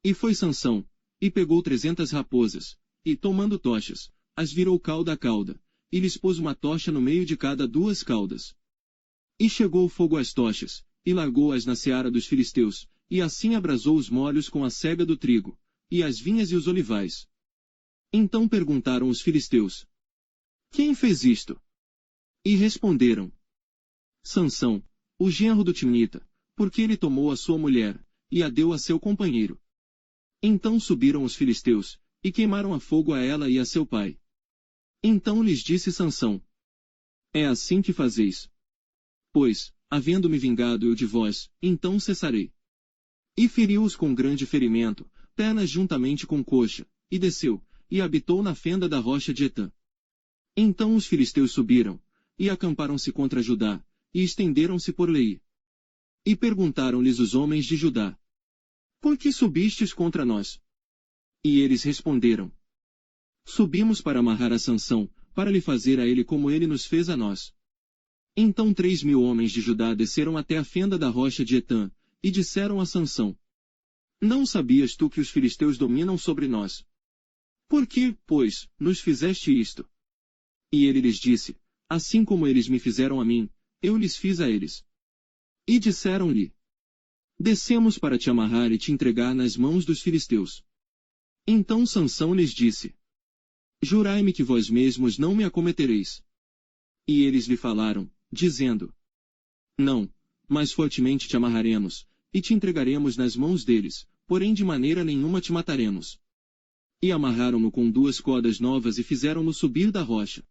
E foi Sansão, e pegou 300 raposas, e, tomando tochas, as virou cauda a cauda, e lhes pôs uma tocha no meio de cada 2 caudas. E chegou o fogo às tochas, e largou-as na seara dos filisteus, e assim abrasou os molhos com a sega do trigo, e as vinhas e os olivais. Então perguntaram os filisteus: Quem fez isto? E responderam: Sansão, o genro do Timnita, porque ele tomou a sua mulher, e a deu a seu companheiro. Então subiram os filisteus, e queimaram a fogo a ela e a seu pai. Então lhes disse Sansão: É assim que fazeis. Pois, havendo-me vingado eu de vós, então cessarei. E feriu-os com grande ferimento, pernas juntamente com coxa, e desceu, e habitou na fenda da rocha de Etã. Então os filisteus subiram, e acamparam-se contra Judá, e estenderam-se por Leí. E perguntaram-lhes os homens de Judá: Por que subistes contra nós? E eles responderam: Subimos para amarrar a Sansão, para lhe fazer a ele como ele nos fez a nós. Então 3.000 homens de Judá desceram até a fenda da rocha de Etã, e disseram a Sansão: Não sabias tu que os filisteus dominam sobre nós? Por que, pois, nos fizeste isto? E ele lhes disse: Assim como eles me fizeram a mim, eu lhes fiz a eles. E disseram-lhe: Descemos para te amarrar e te entregar nas mãos dos filisteus. Então Sansão lhes disse: Jurai-me que vós mesmos não me acometereis. E eles lhe falaram, dizendo: Não, mas fortemente te amarraremos, e te entregaremos nas mãos deles, porém de maneira nenhuma te mataremos. E amarraram-no com 2 cordas novas e fizeram-no subir da rocha.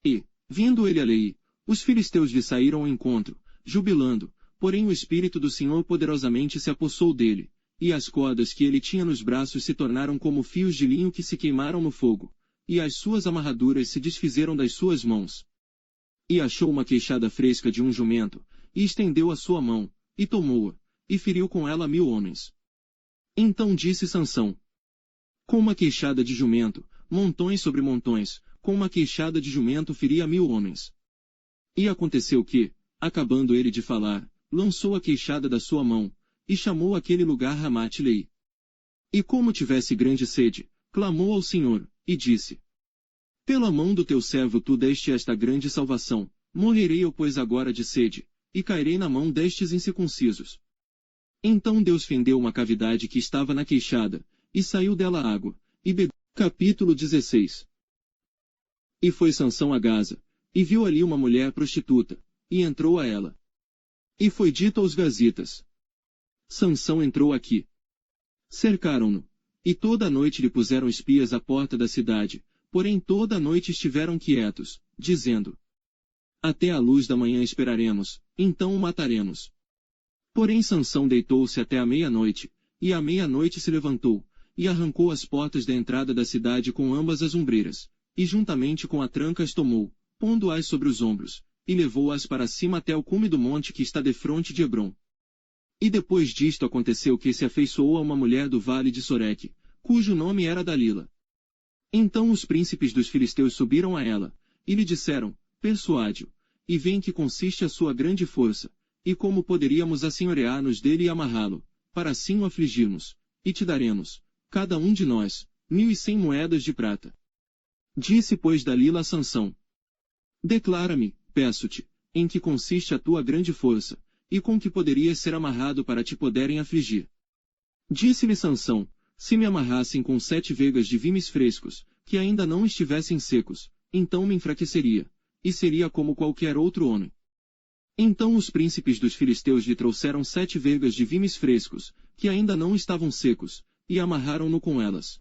E, vindo ele a Leí, os filisteus lhe saíram ao encontro, jubilando, porém o Espírito do Senhor poderosamente se apossou dele, e as cordas que ele tinha nos braços se tornaram como fios de linho que se queimaram no fogo, e as suas amarraduras se desfizeram das suas mãos. E achou uma queixada fresca de um jumento, e estendeu a sua mão, e tomou-a, e feriu com ela 1.000 homens. Então disse Sansão: Com uma queixada de jumento, montões sobre montões, com uma queixada de jumento feria 1.000 homens. E aconteceu que, acabando ele de falar, lançou a queixada da sua mão, e chamou aquele lugar Ramate-Leí. E como tivesse grande sede, clamou ao Senhor, e disse: Pela mão do teu servo tu deste esta grande salvação, morrerei eu pois agora de sede, e cairei na mão destes incircuncisos. Então Deus fendeu uma cavidade que estava na queixada, e saiu dela água, e bebeu. Capítulo 16. E foi Sansão a Gaza, e viu ali uma mulher prostituta, e entrou a ela. E foi dito aos gazitas: Sansão entrou aqui. Cercaram-no, e toda a noite lhe puseram espias à porta da cidade, porém toda a noite estiveram quietos, dizendo: Até a luz da manhã esperaremos, então o mataremos. Porém Sansão deitou-se até a meia-noite, e à meia-noite se levantou, e arrancou as portas da entrada da cidade com ambas as ombreiras, e juntamente com a tranca as tomou, pondo-as sobre os ombros, e levou-as para cima até o cume do monte que está defronte de Hebrom. E depois disto aconteceu que se afeiçoou a uma mulher do vale de Soreque, cujo nome era Dalila. Então os príncipes dos filisteus subiram a ela, e lhe disseram: Persuade-o, e vê em que consiste a sua grande força, e como poderíamos assenhorear-nos dele e amarrá-lo, para assim o afligirmos, e te daremos, cada um de nós, 1.100 moedas de prata. Disse pois Dalila a Sansão: Declara-me, peço-te, em que consiste a tua grande força, e com que poderias ser amarrado para te poderem afligir. Disse-lhe Sansão: Se me amarrassem com 7 vegas de vimes frescos, que ainda não estivessem secos, então me enfraqueceria, e seria como qualquer outro homem. Então os príncipes dos filisteus lhe trouxeram 7 vegas de vimes frescos, que ainda não estavam secos, e amarraram-no com elas.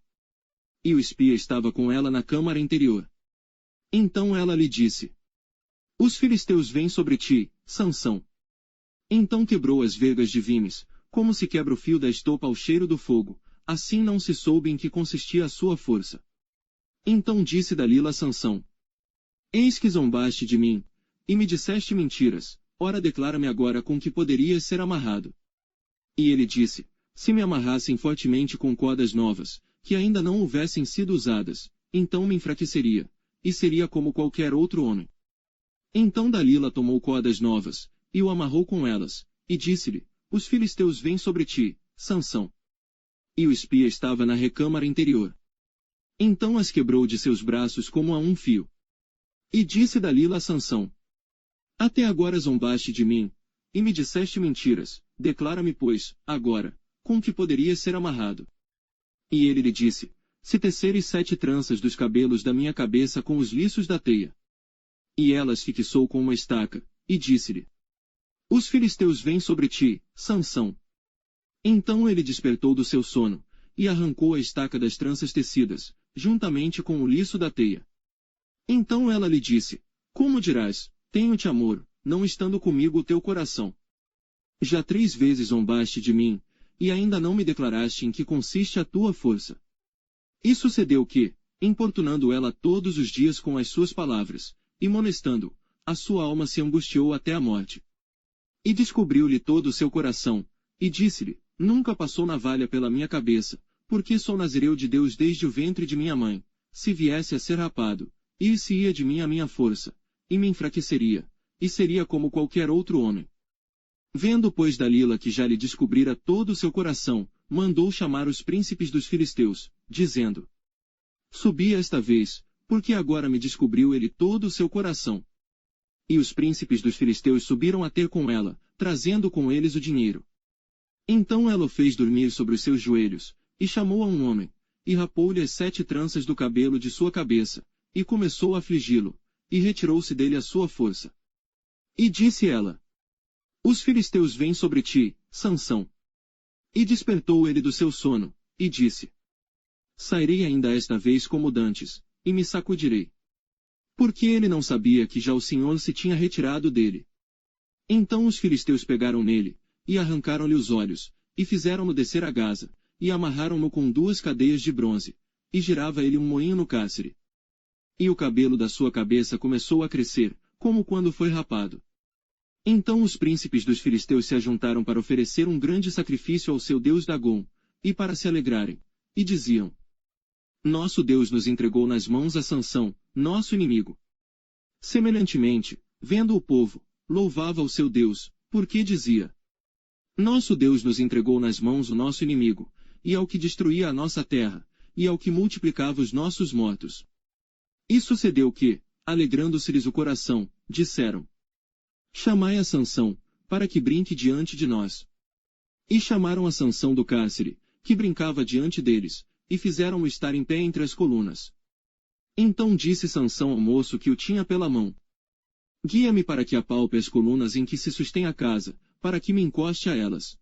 E o espia estava com ela na câmara interior. Então ela lhe disse: Os filisteus vêm sobre ti, Sansão. Então quebrou as vegas de vimes, como se quebra o fio da estopa ao cheiro do fogo, assim não se soube em que consistia a sua força. Então disse Dalila a Sansão: Eis que zombaste de mim, e me disseste mentiras, ora declara-me agora com que poderias ser amarrado. E ele disse: se me amarrassem fortemente com cordas novas, que ainda não houvessem sido usadas, então me enfraqueceria, e seria como qualquer outro homem. Então Dalila tomou cordas novas, e o amarrou com elas, e disse-lhe, os filisteus vêm sobre ti, Sansão. E o espia estava na recâmara interior. Então as quebrou de seus braços como a um fio. E disse Dalila a Sansão, até agora zombaste de mim, e me disseste mentiras, declara-me pois, agora, com que poderia ser amarrado. E ele lhe disse, se teceres 7 tranças dos cabelos da minha cabeça com os liços da teia. E elas fixou com uma estaca, e disse-lhe, os filisteus vêm sobre ti, Sansão. Então ele despertou do seu sono, e arrancou a estaca das tranças tecidas, juntamente com o liço da teia. Então ela lhe disse, como dirás, tenho-te amor, não estando comigo o teu coração. Já 3 vezes zombaste de mim, e ainda não me declaraste em que consiste a tua força. E sucedeu que, importunando ela todos os dias com as suas palavras, e molestando, a sua alma se angustiou até a morte. E descobriu-lhe todo o seu coração, e disse-lhe, nunca passou navalha pela minha cabeça, porque sou nazireu de Deus desde o ventre de minha mãe, se viesse a ser rapado, ir-se-ia de mim a minha força, e me enfraqueceria, e seria como qualquer outro homem. Vendo pois Dalila que já lhe descobrira todo o seu coração, mandou chamar os príncipes dos filisteus, dizendo, subi esta vez, porque agora me descobriu ele todo o seu coração. E os príncipes dos filisteus subiram a ter com ela, trazendo com eles o dinheiro. Então ela o fez dormir sobre os seus joelhos, e chamou a um homem, e rapou-lhe as 7 tranças do cabelo de sua cabeça, e começou a afligi-lo, e retirou-se dele a sua força. E disse ela, os filisteus vêm sobre ti, Sansão. E despertou ele do seu sono, e disse, sairei ainda esta vez como dantes, e me sacudirei. Porque ele não sabia que já o Senhor se tinha retirado dele. Então os filisteus pegaram nele, e arrancaram-lhe os olhos, e fizeram-no descer a Gaza, e amarraram-no com 2 cadeias de bronze, e girava ele um moinho no cárcere. E o cabelo da sua cabeça começou a crescer, como quando foi rapado. Então os príncipes dos filisteus se ajuntaram para oferecer um grande sacrifício ao seu deus Dagom, e para se alegrarem, e diziam, nosso Deus nos entregou nas mãos a Sansão, nosso inimigo. Semelhantemente, vendo o povo, louvava o seu Deus, porque dizia, nosso Deus nos entregou nas mãos o nosso inimigo, e ao que destruía a nossa terra, e ao que multiplicava os nossos mortos. E sucedeu que, alegrando-se-lhes o coração, disseram, chamai a Sansão, para que brinque diante de nós. E chamaram a Sansão do cárcere, que brincava diante deles, e fizeram-o estar em pé entre as colunas. Então disse Sansão ao moço que o tinha pela mão, guia-me para que apalpe as colunas em que se sustém a casa, para que me encoste a elas.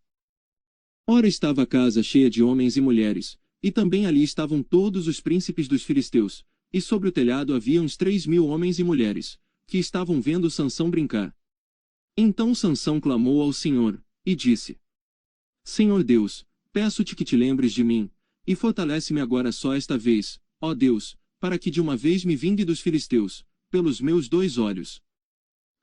Ora estava a casa cheia de homens e mulheres, e também ali estavam todos os príncipes dos filisteus, e sobre o telhado havia uns 3.000 homens e mulheres, que estavam vendo Sansão brincar. Então Sansão clamou ao Senhor, e disse, Senhor Deus, peço-te que te lembres de mim, e fortalece-me agora só esta vez, ó Deus, para que de uma vez me vingue dos filisteus, pelos meus 2 olhos.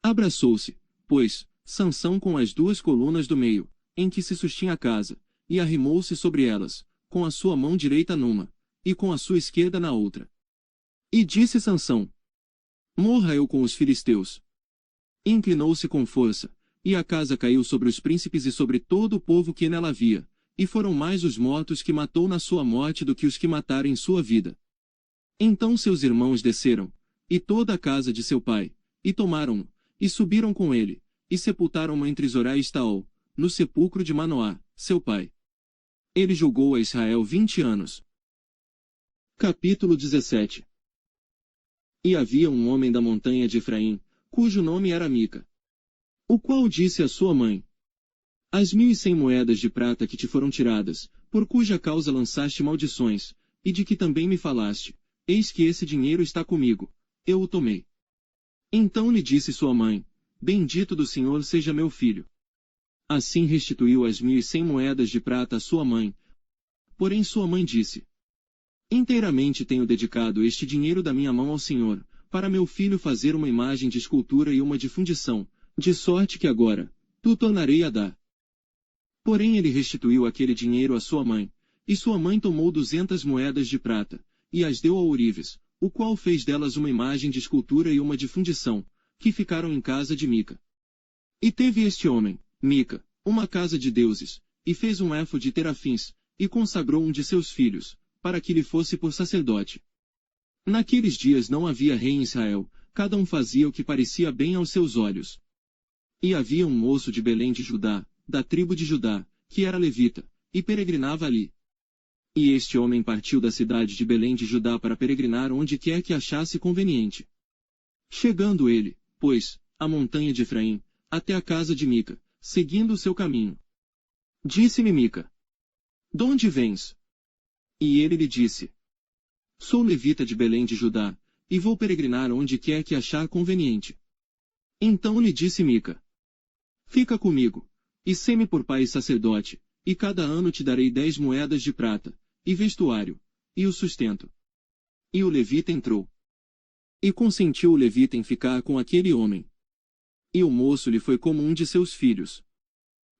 Abraçou-se, pois, Sansão com as 2 colunas do meio, em que se sustinha a casa, e arrimou-se sobre elas, com a sua mão direita numa, e com a sua esquerda na outra. E disse Sansão, morra eu com os filisteus. Inclinou-se com força, e a casa caiu sobre os príncipes e sobre todo o povo que nela havia, e foram mais os mortos que matou na sua morte do que os que mataram em sua vida. Então seus irmãos desceram, e toda a casa de seu pai, e tomaram-no, e subiram com ele, e sepultaram-no entre Zorá e Estaol, no sepulcro de Manoá, seu pai. Ele julgou a Israel 20 anos. Capítulo 17. E havia um homem da montanha de Efraim, cujo nome era Mica, o qual disse à sua mãe, as 1.100 moedas de prata que te foram tiradas, por cuja causa lançaste maldições, e de que também me falaste, eis que esse dinheiro está comigo, eu o tomei. Então lhe disse sua mãe, bendito do Senhor seja meu filho. Assim restituiu as 1.100 moedas de prata à sua mãe. Porém sua mãe disse, inteiramente tenho dedicado este dinheiro da minha mão ao Senhor, para meu filho fazer uma imagem de escultura e uma de fundição, de sorte que agora, tu tornarei a dar. Porém ele restituiu aquele dinheiro à sua mãe, e sua mãe tomou 200 moedas de prata, e as deu ao ourives, o qual fez delas uma imagem de escultura e uma de fundição, que ficaram em casa de Mica. E teve este homem, Mica, uma casa de deuses, e fez um éfode de terafins, e consagrou um de seus filhos, para que lhe fosse por sacerdote. Naqueles dias não havia rei em Israel, cada um fazia o que parecia bem aos seus olhos. E havia um moço de Belém de Judá, da tribo de Judá, que era levita, e peregrinava ali. E este homem partiu da cidade de Belém de Judá para peregrinar onde quer que achasse conveniente. Chegando ele, pois, à montanha de Efraim, até a casa de Mica, seguindo o seu caminho. Disse-lhe Mica: "De onde vens?" E ele lhe disse: "Sou levita de Belém de Judá, e vou peregrinar onde quer que achar conveniente." Então lhe disse Mica: "Fica comigo, e sê-me por pai e sacerdote, e cada ano te darei 10 moedas de prata, e vestuário, e o sustento." E o levita entrou. E consentiu o levita em ficar com aquele homem. E o moço lhe foi como um de seus filhos.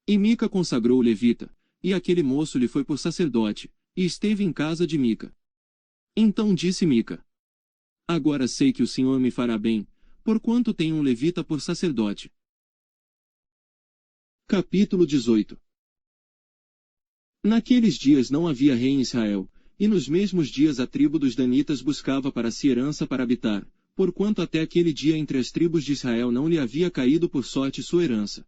E Mica consagrou o levita, e aquele moço lhe foi por sacerdote, e esteve em casa de Mica. Então disse Mica: "Agora sei que o Senhor me fará bem, porquanto tenho um levita por sacerdote." Capítulo 18. Naqueles dias não havia rei em Israel, e nos mesmos dias a tribo dos Danitas buscava para si herança para habitar, porquanto até aquele dia entre as tribos de Israel não lhe havia caído por sorte sua herança.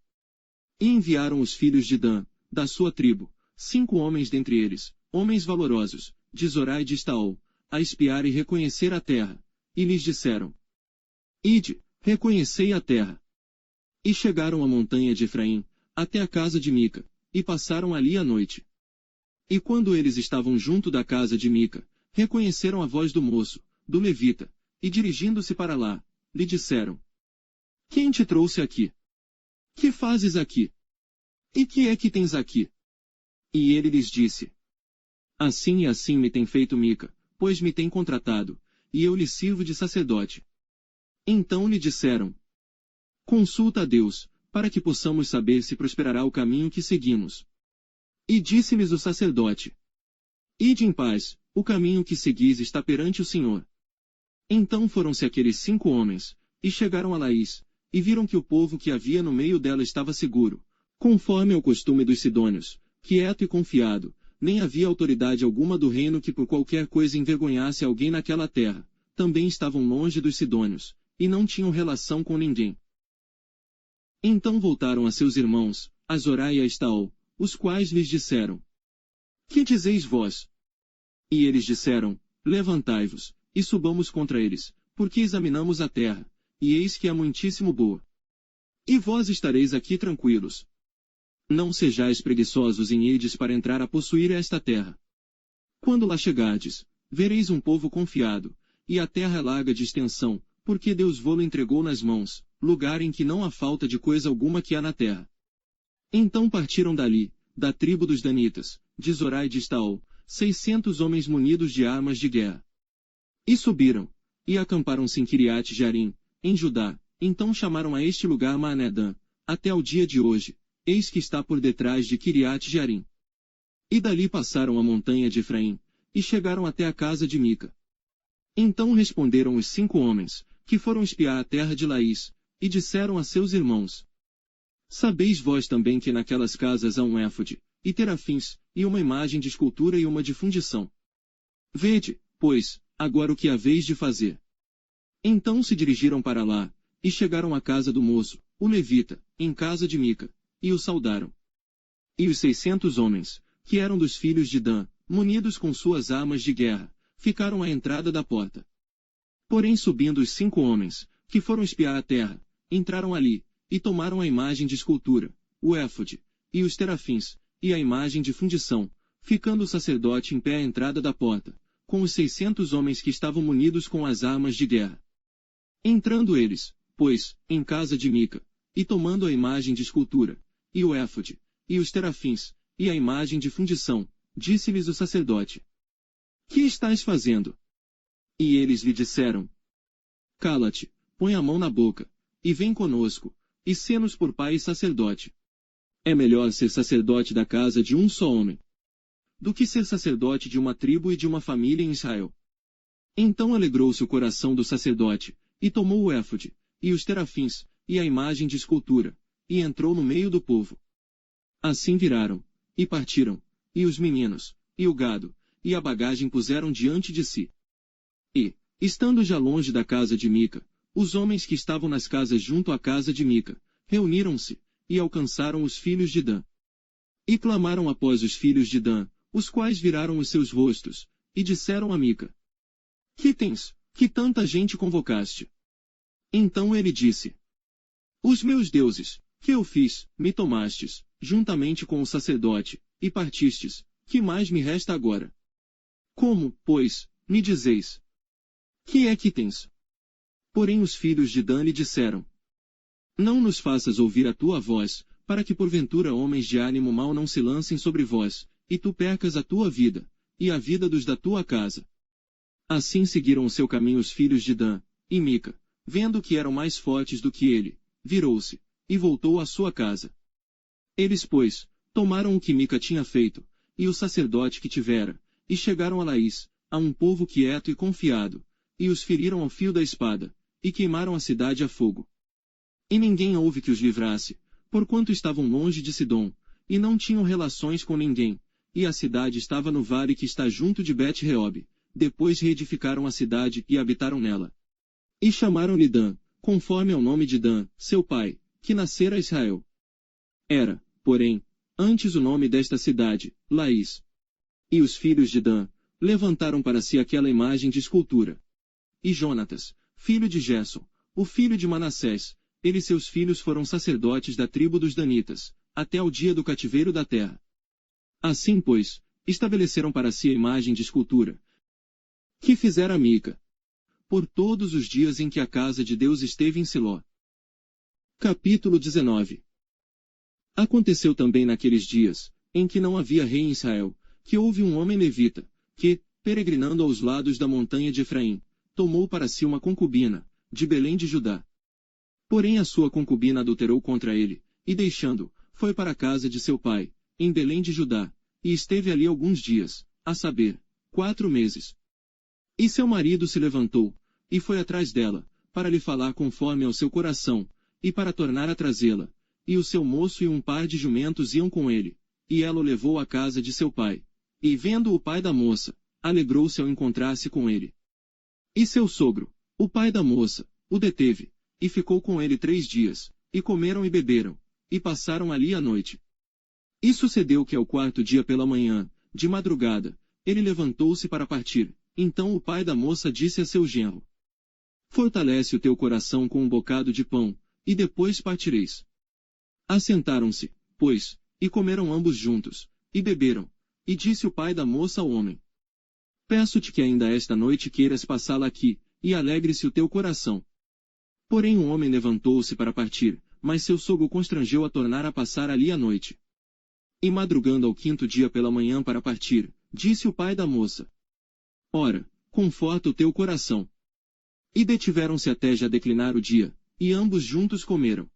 E enviaram os filhos de Dan, da sua tribo, 5 homens dentre eles, homens valorosos, de Zorá e de Estaol, a espiar e reconhecer a terra, e lhes disseram: "Ide, reconhecei a terra." E chegaram à montanha de Efraim, até a casa de Mica, e passaram ali a noite. E quando eles estavam junto da casa de Mica, reconheceram a voz do moço, do levita, e dirigindo-se para lá, lhe disseram: "Quem te trouxe aqui? Que fazes aqui? E que é que tens aqui?" E ele lhes disse: "Assim e assim me tem feito Mica, pois me tem contratado, e eu lhe sirvo de sacerdote." Então lhe disseram: "Consulta a Deus, para que possamos saber se prosperará o caminho que seguimos." E disse-lhes o sacerdote: "Ide em paz, o caminho que seguis está perante o Senhor." Então foram-se aqueles 5 homens, e chegaram a Laís, e viram que o povo que havia no meio dela estava seguro, conforme ao costume dos sidônios, quieto e confiado, nem havia autoridade alguma do reino que por qualquer coisa envergonhasse alguém naquela terra, também estavam longe dos sidônios, e não tinham relação com ninguém. Então voltaram a seus irmãos, a Zorá e a Estaol, os quais lhes disseram: "Que dizeis vós?" E eles disseram: "Levantai-vos, e subamos contra eles, porque examinamos a terra, e eis que é muitíssimo boa. E vós estareis aqui tranquilos. Não sejais preguiçosos em irdes para entrar a possuir esta terra. Quando lá chegardes, vereis um povo confiado, e a terra é larga de extensão, porque Deus vô-lo entregou nas mãos, lugar em que não há falta de coisa alguma que há na terra." Então partiram dali, da tribo dos Danitas, de Zorá e de Estaol, 600 homens munidos de armas de guerra. E subiram, e acamparam-se em Kiriat Jearim, em Judá. Então chamaram a este lugar Maanedã, até ao dia de hoje, eis que está por detrás de Kiriat Jearim. E dali passaram a montanha de Efraim, e chegaram até a casa de Mica. Então responderam os 5 homens, que foram espiar a terra de Laís, e disseram a seus irmãos: "Sabeis vós também que naquelas casas há um éfode, e terafins, e uma imagem de escultura e uma de fundição. Vede, pois, agora o que haveis de fazer." Então se dirigiram para lá, e chegaram à casa do moço, o levita, em casa de Mica, e o saudaram. E os 600 homens, que eram dos filhos de Dan, munidos com suas armas de guerra, ficaram à entrada da porta. Porém subindo os 5 homens, que foram espiar a terra, entraram ali, e tomaram a imagem de escultura, o éfode, e os terafins, e a imagem de fundição, ficando o sacerdote em pé à entrada da porta, com os 600 homens que estavam munidos com as armas de guerra. Entrando eles, pois, em casa de Mica, e tomando a imagem de escultura, e o éfode, e os terafins, e a imagem de fundição, disse-lhes o sacerdote: "Que estás fazendo?" E eles lhe disseram: "Cala-te, põe a mão na boca, e vem conosco, e sê-nos por pai e sacerdote." É melhor ser sacerdote da casa de um só homem, do que ser sacerdote de uma tribo e de uma família em Israel. Então alegrou-se o coração do sacerdote, e tomou o éfode, e os terafins, e a imagem de escultura, e entrou no meio do povo. Assim viraram, e partiram, e os meninos, e o gado, e a bagagem puseram diante de si. E, estando já longe da casa de Mica, os homens que estavam nas casas junto à casa de Mica, reuniram-se, e alcançaram os filhos de Dan. E clamaram após os filhos de Dan, os quais viraram os seus rostos, e disseram a Mica: Que tens, que tanta gente convocaste? Então ele disse: Os meus deuses, que eu fiz, me tomastes, juntamente com o sacerdote, e partistes, que mais me resta agora? Como, pois, me dizeis? Que é que tens? Porém os filhos de Dan lhe disseram: Não nos faças ouvir a tua voz, para que porventura homens de ânimo mau não se lancem sobre vós, e tu percas a tua vida, e a vida dos da tua casa. Assim seguiram o seu caminho os filhos de Dan, e Mica, vendo que eram mais fortes do que ele, virou-se, e voltou à sua casa. Eles, pois, tomaram o que Mica tinha feito, e o sacerdote que tivera, e chegaram a Laís, a um povo quieto e confiado, e os feriram ao fio da espada, e queimaram a cidade a fogo. E ninguém houve que os livrasse, porquanto estavam longe de Sidom, e não tinham relações com ninguém, e a cidade estava no vale que está junto de Bet-Reob. Depois reedificaram a cidade e habitaram nela. E chamaram-lhe Dan, conforme ao nome de Dan, seu pai, que nascera a Israel. Era, porém, antes o nome desta cidade, Laís. E os filhos de Dan levantaram para si aquela imagem de escultura. E Jonatas, filho de Gerson, o filho de Manassés, ele e seus filhos foram sacerdotes da tribo dos Danitas, até ao dia do cativeiro da terra. Assim, pois, estabeleceram para si a imagem de escultura, que fizera Mica, por todos os dias em que a casa de Deus esteve em Siló. Capítulo 19. Aconteceu também naqueles dias, em que não havia rei em Israel, que houve um homem levita, que, peregrinando aos lados da montanha de Efraim, tomou para si uma concubina, de Belém de Judá. Porém a sua concubina adulterou contra ele, e deixando, foi para a casa de seu pai, em Belém de Judá, e esteve ali alguns dias, a saber, 4 meses. E seu marido se levantou, e foi atrás dela, para lhe falar conforme ao seu coração, e para tornar a trazê-la. E o seu moço e um par de jumentos iam com ele, e ela o levou à casa de seu pai. E vendo o pai da moça, alegrou-se ao encontrar-se com ele. E seu sogro, o pai da moça, o deteve, e ficou com ele 3 dias, e comeram e beberam, e passaram ali a noite. E sucedeu que ao 4º dia pela manhã, de madrugada, ele levantou-se para partir. Então o pai da moça disse a seu genro: Fortalece o teu coração com um bocado de pão, e depois partireis. Assentaram-se, pois, e comeram ambos juntos, e beberam. E disse o pai da moça ao homem: Peço-te que ainda esta noite queiras passá-la aqui, e alegre-se o teu coração. Porém o homem levantou-se para partir, mas seu sogro constrangeu a tornar a passar ali a noite. E madrugando ao 5º dia pela manhã para partir, disse o pai da moça: Ora, conforta o teu coração. E detiveram-se até já declinar o dia, e ambos juntos comeram.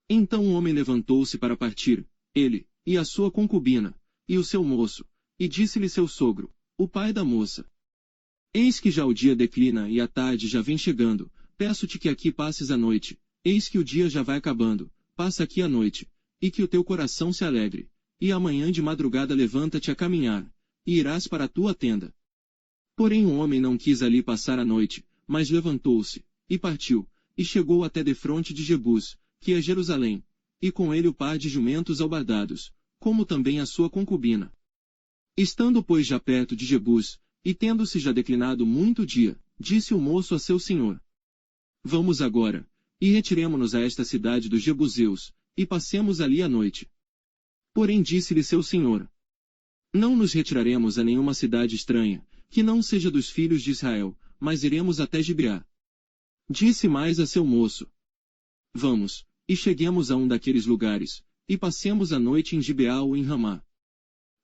Então o homem levantou-se para partir, ele, e a sua concubina, e o seu moço, e disse-lhe seu sogro, o pai da moça: Eis que já o dia declina e a tarde já vem chegando, peço-te que aqui passes a noite, eis que o dia já vai acabando, passa aqui a noite, e que o teu coração se alegre, e amanhã de madrugada levanta-te a caminhar, e irás para a tua tenda. Porém o homem não quis ali passar a noite, mas levantou-se, e partiu, e chegou até defronte de Jebus, que é Jerusalém, e com ele o par de jumentos albardados, como também a sua concubina. Estando pois já perto de Jebus, e tendo-se já declinado muito o dia, disse o moço a seu senhor: Vamos agora, e retiremo-nos a esta cidade dos Jebuseus, e passemos ali a noite. Porém disse-lhe seu senhor: Não nos retiraremos a nenhuma cidade estranha, que não seja dos filhos de Israel, mas iremos até Gibeá. Disse mais a seu moço: Vamos, e cheguemos a um daqueles lugares, e passemos a noite em Gibeá ou em Ramá.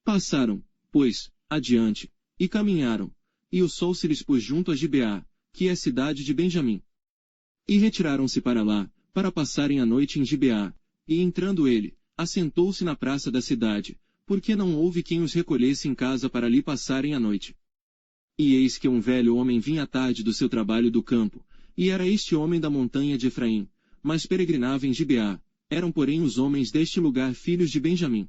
Passaram, pois, adiante, e caminharam, e o sol se lhes pôs junto a Gibeá, que é cidade de Benjamim. E retiraram-se para lá, para passarem a noite em Gibeá, e entrando ele, assentou-se na praça da cidade, porque não houve quem os recolhesse em casa para ali passarem a noite. E eis que um velho homem vinha à tarde do seu trabalho do campo, e era este homem da montanha de Efraim, mas peregrinava em Gibeá, eram porém os homens deste lugar filhos de Benjamim.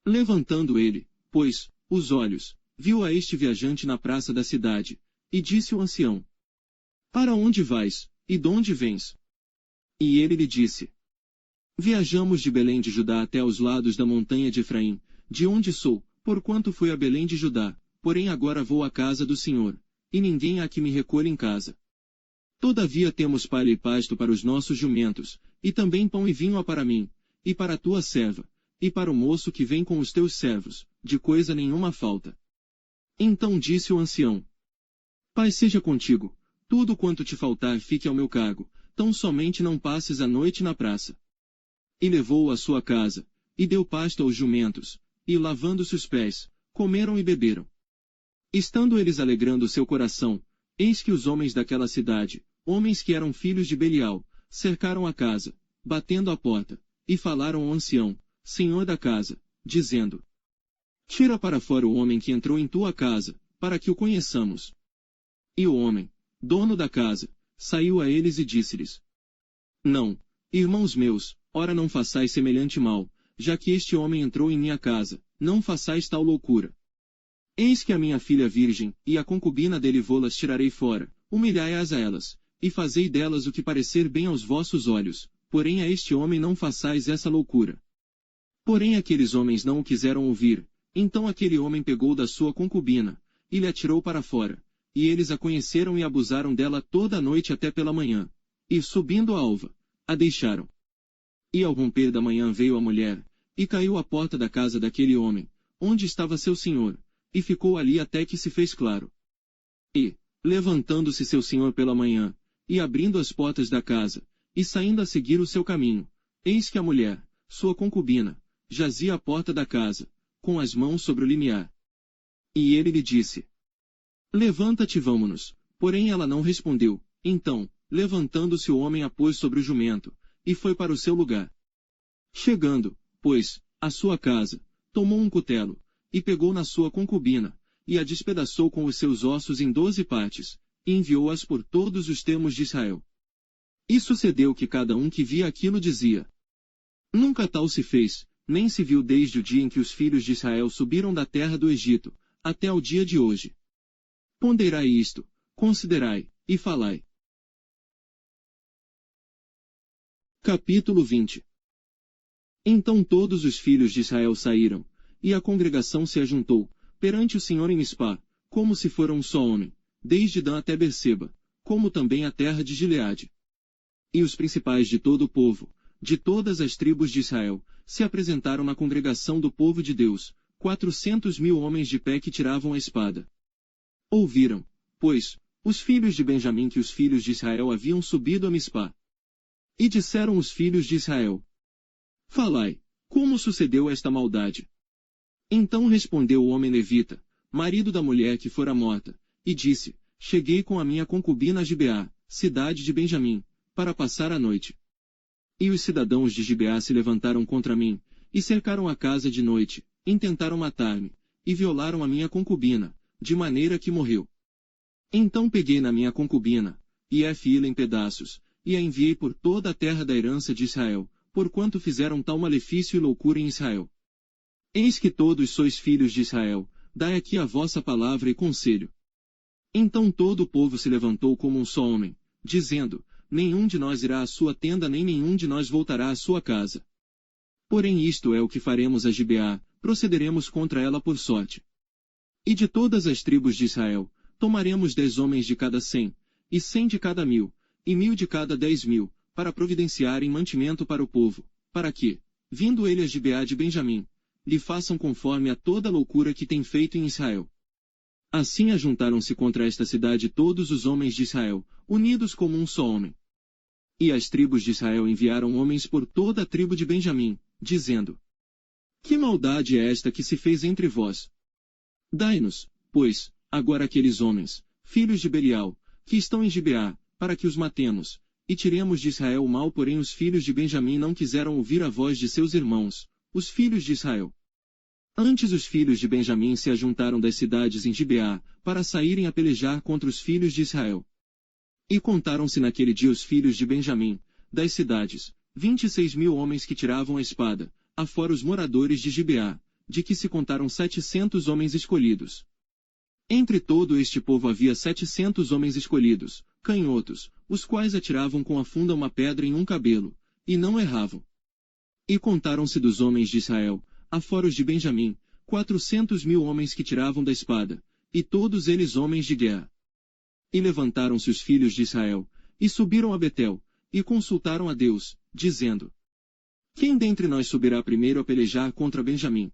Levantando ele, pois, os olhos, viu a este viajante na praça da cidade, e disse o ancião: Para onde vais, e donde vens? E ele lhe disse: Viajamos de Belém de Judá até aos lados da montanha de Efraim, de onde sou, porquanto fui a Belém de Judá, porém agora vou à casa do Senhor, e ninguém há que me recolha em casa. Todavia temos palha e pasto para os nossos jumentos, e também pão e vinho há para mim, e para a tua serva, e para o moço que vem com os teus servos, de coisa nenhuma falta. Então disse o ancião: Pai seja contigo, tudo quanto te faltar fique ao meu cargo, tão somente não passes a noite na praça. E levou-o à sua casa, e deu pasto aos jumentos, e lavando-se os pés, comeram e beberam. Estando eles alegrando seu coração, eis que os homens daquela cidade, homens que eram filhos de Belial, cercaram a casa, batendo à porta, e falaram ao ancião, senhor da casa, dizendo: Tira para fora o homem que entrou em tua casa, para que o conheçamos. E o homem, dono da casa, saiu a eles e disse-lhes: Não, irmãos meus, ora não façais semelhante mal, já que este homem entrou em minha casa, não façais tal loucura. Eis que a minha filha virgem, e a concubina dele vô-las tirarei fora, humilhai-as a elas, e fazei delas o que parecer bem aos vossos olhos, porém a este homem não façais essa loucura. Porém aqueles homens não o quiseram ouvir, então aquele homem pegou da sua concubina, e lhe atirou para fora, e eles a conheceram e abusaram dela toda a noite até pela manhã, e subindo a alva, a deixaram. E ao romper da manhã veio a mulher, e caiu à porta da casa daquele homem, onde estava seu senhor, e ficou ali até que se fez claro. E, levantando-se seu senhor pela manhã, e abrindo as portas da casa, e saindo a seguir o seu caminho, eis que a mulher, sua concubina, jazia à porta da casa, com as mãos sobre o limiar. E ele lhe disse: Levanta-te e vamo-nos. Porém ela não respondeu. Então, levantando-se o homem a pôs sobre o jumento, e foi para o seu lugar. Chegando, pois, à sua casa, tomou um cutelo, e pegou na sua concubina, e a despedaçou com os seus ossos em 12 partes, e enviou-as por todos os termos de Israel. E sucedeu que cada um que via aquilo dizia: Nunca tal se fez, nem se viu desde o dia em que os filhos de Israel subiram da terra do Egito, até ao dia de hoje. Ponderai isto, considerai, e falai. Capítulo 20. Então todos os filhos de Israel saíram, e a congregação se ajuntou, perante o Senhor em Mispá, como se fora um só homem, desde Dan até Berseba, como também a terra de Gileade. E os principais de todo o povo, de todas as tribos de Israel, se apresentaram na congregação do povo de Deus, 400.000 homens de pé que tiravam a espada. Ouviram, pois, os filhos de Benjamim que os filhos de Israel haviam subido a Mispá. E disseram os filhos de Israel: Falai, como sucedeu esta maldade? Então respondeu o homem levita, marido da mulher que fora morta, e disse: Cheguei com a minha concubina a Gibeá, cidade de Benjamim, para passar a noite. E os cidadãos de Gibeá se levantaram contra mim, e cercaram a casa de noite, intentaram matar-me, e violaram a minha concubina, de maneira que morreu. Então peguei na minha concubina, e a fi-la em pedaços, e a enviei por toda a terra da herança de Israel, porquanto fizeram tal malefício e loucura em Israel. Eis que todos sois filhos de Israel, dai aqui a vossa palavra e conselho. Então todo o povo se levantou como um só homem, dizendo: Nenhum de nós irá à sua tenda nem nenhum de nós voltará à sua casa. Porém isto é o que faremos a Gibeá, procederemos contra ela por sorte. E de todas as tribos de Israel, tomaremos 10 homens de cada 100, e 100 de cada 1000, e 1000 de cada 10.000, para providenciarem mantimento para o povo, para que, vindo ele a Gibeá de Benjamim, lhe façam conforme a toda a loucura que tem feito em Israel. Assim ajuntaram-se contra esta cidade todos os homens de Israel, unidos como um só homem. E as tribos de Israel enviaram homens por toda a tribo de Benjamim, dizendo: Que maldade é esta que se fez entre vós? Dai-nos, pois, agora aqueles homens, filhos de Belial, que estão em Gibeá, para que os matemos, e tiremos de Israel o mal, porém os filhos de Benjamim não quiseram ouvir a voz de seus irmãos, os filhos de Israel. Antes os filhos de Benjamim se ajuntaram das cidades em Gibeá, para saírem a pelejar contra os filhos de Israel. E contaram-se naquele dia os filhos de Benjamim, das cidades, 26.000 homens que tiravam a espada, afora os moradores de Gibeá, de que se contaram 700 homens escolhidos. Entre todo este povo havia 700 homens escolhidos, canhotos, os quais atiravam com a funda uma pedra em um cabelo, e não erravam. E contaram-se dos homens de Israel, afora os de Benjamim, 400.000 homens que tiravam da espada, e todos eles homens de guerra. E levantaram-se os filhos de Israel, e subiram a Betel, e consultaram a Deus, dizendo: Quem dentre nós subirá primeiro a pelejar contra Benjamim?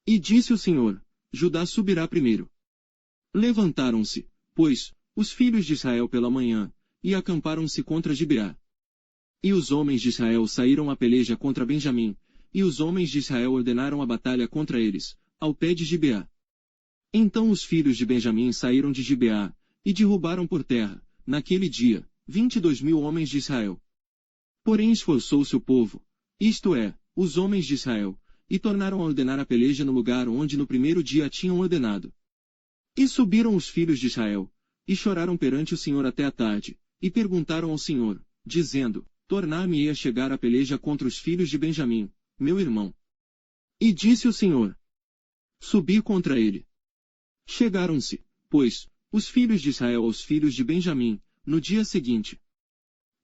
E disse o Senhor: Judá subirá primeiro. Levantaram-se, pois, os filhos de Israel pela manhã, e acamparam-se contra Gibeá. E os homens de Israel saíram a peleja contra Benjamim, e os homens de Israel ordenaram a batalha contra eles, ao pé de Gibeá. Então os filhos de Benjamim saíram de Gibeá, e derrubaram por terra, naquele dia, 22.000 homens de Israel. Porém esforçou-se o povo, isto é, os homens de Israel, e tornaram a ordenar a peleja no lugar onde no primeiro dia a tinham ordenado. E subiram os filhos de Israel, e choraram perante o Senhor até a tarde, e perguntaram ao Senhor, dizendo: Tornar-me-ei a chegar a peleja contra os filhos de Benjamim, meu irmão. E disse o Senhor: Subi contra ele. Chegaram-se, pois, os filhos de Israel aos filhos de Benjamim, no dia seguinte.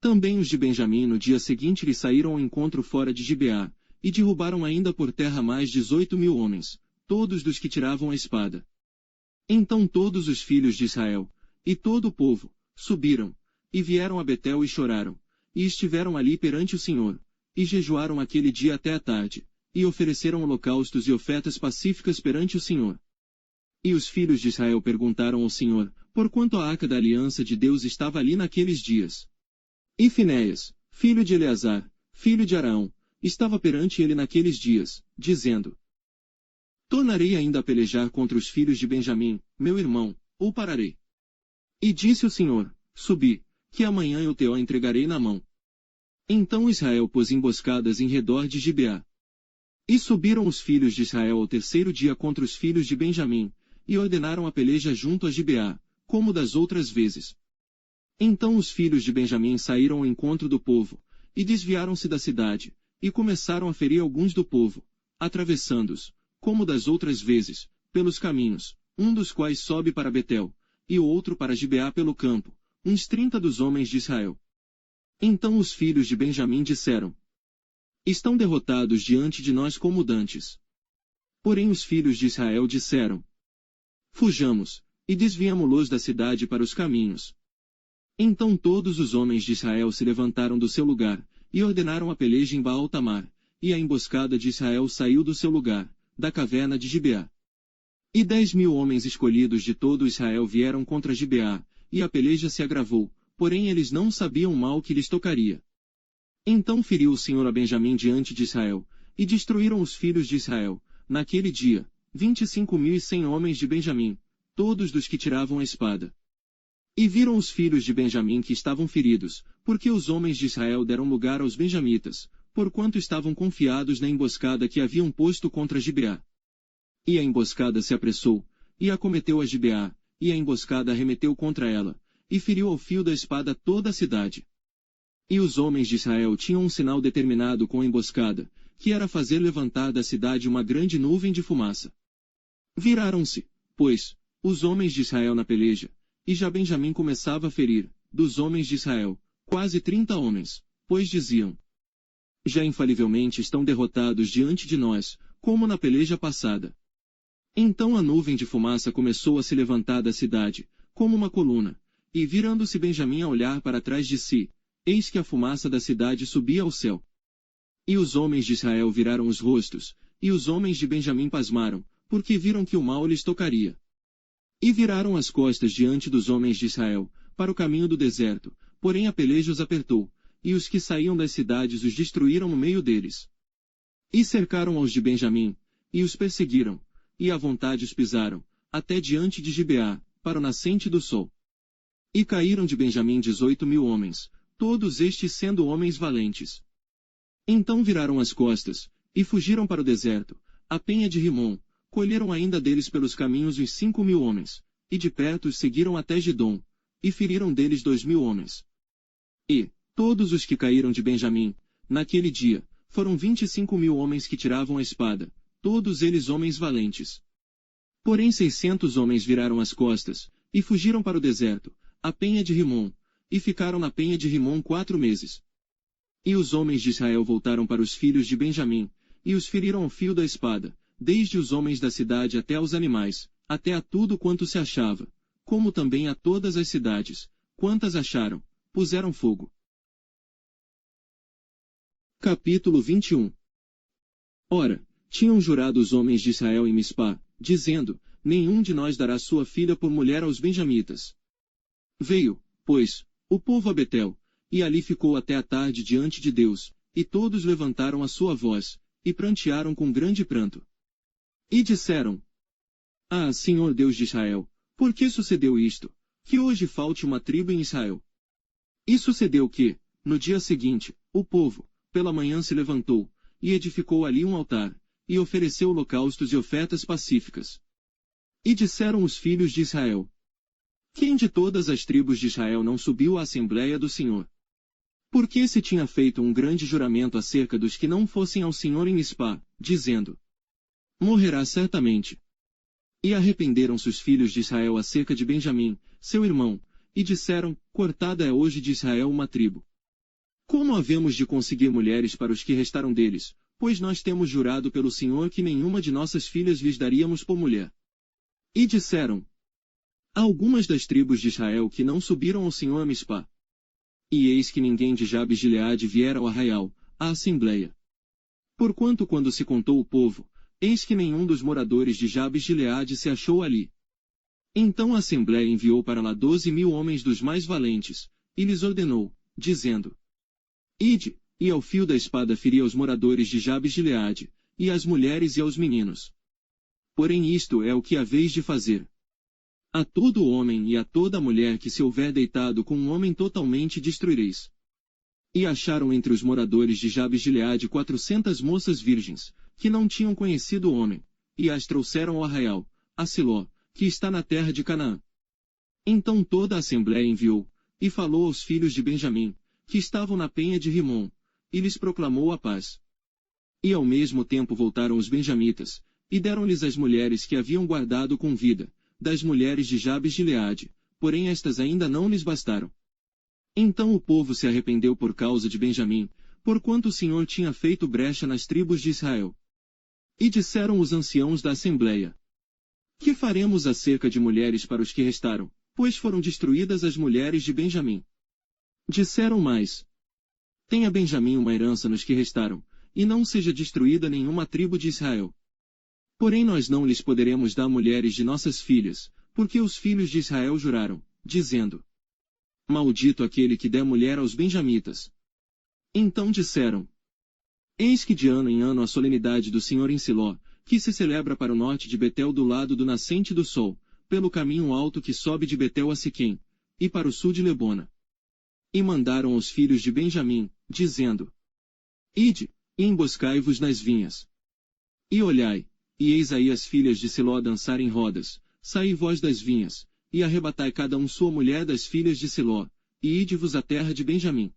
Também os de Benjamim no dia seguinte lhe saíram ao encontro fora de Gibeá, e derrubaram ainda por terra mais 18.000 homens, todos dos que tiravam a espada. Então todos os filhos de Israel, e todo o povo, subiram, e vieram a Betel e choraram, e estiveram ali perante o Senhor, e jejuaram aquele dia até a tarde, e ofereceram holocaustos e ofertas pacíficas perante o Senhor. E os filhos de Israel perguntaram ao Senhor, porquanto a arca da aliança de Deus estava ali naqueles dias. E Finéias, filho de Eleazar, filho de Araão, estava perante ele naqueles dias, dizendo: Tornarei ainda a pelejar contra os filhos de Benjamim, meu irmão, ou pararei? E disse o Senhor: Subi, que amanhã eu te entregarei na mão. Então Israel pôs emboscadas em redor de Gibeá. E subiram os filhos de Israel ao terceiro dia contra os filhos de Benjamim, e ordenaram a peleja junto a Gibeá, como das outras vezes. Então os filhos de Benjamim saíram ao encontro do povo, e desviaram-se da cidade, e começaram a ferir alguns do povo, atravessando-os, como das outras vezes, pelos caminhos, um dos quais sobe para Betel, e o outro para Gibeá pelo campo, uns 30 dos homens de Israel. Então os filhos de Benjamim disseram: Estão derrotados diante de nós como dantes. Porém os filhos de Israel disseram: Fujamos, e desviamo-los da cidade para os caminhos. Então todos os homens de Israel se levantaram do seu lugar, e ordenaram a peleja em Baal-Tamar, e a emboscada de Israel saiu do seu lugar, da caverna de Gibeá. E 10.000 homens escolhidos de todo Israel vieram contra Gibeá, e a peleja se agravou, porém eles não sabiam o mal que lhes tocaria. Então feriu o Senhor a Benjamim diante de Israel, e destruíram os filhos de Israel, naquele dia, 25.100 homens de Benjamim, todos dos que tiravam a espada. E viram os filhos de Benjamim que estavam feridos, porque os homens de Israel deram lugar aos benjamitas, porquanto estavam confiados na emboscada que haviam posto contra Gibeá. E a emboscada se apressou, e acometeu a Gibeá, e a emboscada arremeteu contra ela, e feriu ao fio da espada toda a cidade. E os homens de Israel tinham um sinal determinado com a emboscada, que era fazer levantar da cidade uma grande nuvem de fumaça. Viraram-se, pois, os homens de Israel na peleja, e já Benjamim começava a ferir, dos homens de Israel, quase 30 homens, pois diziam: Já infalivelmente estão derrotados diante de nós, como na peleja passada. Então a nuvem de fumaça começou a se levantar da cidade, como uma coluna, e virando-se Benjamim a olhar para trás de si, eis que a fumaça da cidade subia ao céu. E os homens de Israel viraram os rostos, e os homens de Benjamim pasmaram, porque viram que o mal lhes tocaria. E viraram as costas diante dos homens de Israel, para o caminho do deserto, porém a peleja os apertou, e os que saíam das cidades os destruíram no meio deles. E cercaram aos de Benjamim, e os perseguiram, e à vontade os pisaram, até diante de Gibeá, para o nascente do sol. E caíram de Benjamim 18.000 homens, todos estes sendo homens valentes. Então viraram as costas, e fugiram para o deserto, a penha de Rimom, colheram ainda deles pelos caminhos os 5.000 homens, e de perto os seguiram até Gidom, e feriram deles 2.000 homens. E, todos os que caíram de Benjamim, naquele dia, foram 25.000 homens que tiravam a espada, todos eles homens valentes. Porém 600 homens viraram as costas, e fugiram para o deserto, a penha de Rimom, e ficaram na penha de Rimom 4 meses. E os homens de Israel voltaram para os filhos de Benjamim, e os feriram ao fio da espada, desde os homens da cidade até aos animais, até a tudo quanto se achava, como também a todas as cidades, quantas acharam, puseram fogo. Capítulo 21. Ora, tinham jurado os homens de Israel em Mispá, dizendo, nenhum de nós dará sua filha por mulher aos benjamitas. Veio, pois, o povo a Betel, e ali ficou até a tarde diante de Deus, e todos levantaram a sua voz, e prantearam com grande pranto. E disseram: Ah, Senhor Deus de Israel, por que sucedeu isto, que hoje falte uma tribo em Israel? E sucedeu que, no dia seguinte, o povo, pela manhã se levantou, e edificou ali um altar, e ofereceu holocaustos e ofertas pacíficas. E disseram os filhos de Israel: Quem de todas as tribos de Israel não subiu à Assembleia do Senhor? Porque se tinha feito um grande juramento acerca dos que não fossem ao Senhor em Mispá, dizendo: Morrerá certamente. E arrependeram-se os filhos de Israel acerca de Benjamim, seu irmão, e disseram: Cortada é hoje de Israel uma tribo. Como havemos de conseguir mulheres para os que restaram deles, pois nós temos jurado pelo Senhor que nenhuma de nossas filhas lhes daríamos por mulher. E disseram: Há algumas das tribos de Israel que não subiram ao Senhor a Mispá. E eis que ninguém de Jabes de Gileade viera ao arraial, à assembleia. Porquanto quando se contou o povo, eis que nenhum dos moradores de Jabes de Gileade se achou ali. Então a assembleia enviou para lá 12.000 homens dos mais valentes, e lhes ordenou, dizendo: Ide, e ao fio da espada feri aos moradores de Jabes de Gileade, e às mulheres e aos meninos. Porém isto é o que haveis de fazer. A todo homem e a toda mulher que se houver deitado com um homem totalmente destruireis. E acharam entre os moradores de Jabes de Gileade 400 moças virgens, que não tinham conhecido o homem, e as trouxeram ao arraial, a Siló, que está na terra de Canaã. Então toda a assembleia enviou, e falou aos filhos de Benjamim, que estavam na penha de Rimom, e lhes proclamou a paz. E ao mesmo tempo voltaram os benjamitas, e deram-lhes as mulheres que haviam guardado com vida, das mulheres de Jabes de Gileade, porém estas ainda não lhes bastaram. Então o povo se arrependeu por causa de Benjamim, porquanto o Senhor tinha feito brecha nas tribos de Israel. E disseram os anciãos da assembleia: Que faremos acerca de mulheres para os que restaram, pois foram destruídas as mulheres de Benjamim? Disseram mais: Tenha Benjamim uma herança nos que restaram, e não seja destruída nenhuma tribo de Israel. Porém nós não lhes poderemos dar mulheres de nossas filhas, porque os filhos de Israel juraram, dizendo: Maldito aquele que der mulher aos benjamitas. Então disseram: Eis que de ano em ano a solenidade do Senhor em Siló, que se celebra para o norte de Betel do lado do nascente do sol, pelo caminho alto que sobe de Betel a Siquém, e para o sul de Lebona. E mandaram aos filhos de Benjamim, dizendo: Ide, e emboscai-vos nas vinhas. E olhai, e eis aí as filhas de Siló dançarem rodas, saí vós das vinhas, e arrebatai cada um sua mulher das filhas de Siló, e ide-vos à terra de Benjamim.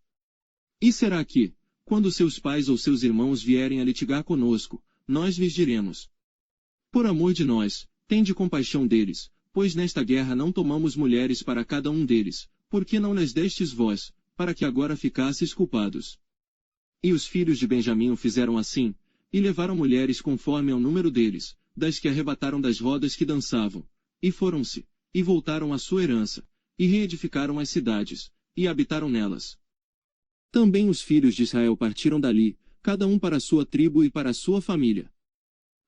E será que, quando seus pais ou seus irmãos vierem a litigar conosco, nós lhes diremos: Por amor de nós, tende compaixão deles, pois nesta guerra não tomamos mulheres para cada um deles, porque não lhes destes vós, para que agora ficasseis culpados. E os filhos de Benjamim o fizeram assim, e levaram mulheres conforme ao número deles, das que arrebataram das rodas que dançavam, e foram-se, e voltaram à sua herança, e reedificaram as cidades, e habitaram nelas. Também os filhos de Israel partiram dali, cada um para a sua tribo e para a sua família.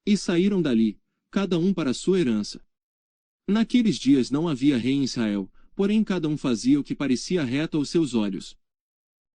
E saíram dali, cada um para a sua herança. Naqueles dias não havia rei em Israel, porém cada um fazia o que parecia reto aos seus olhos.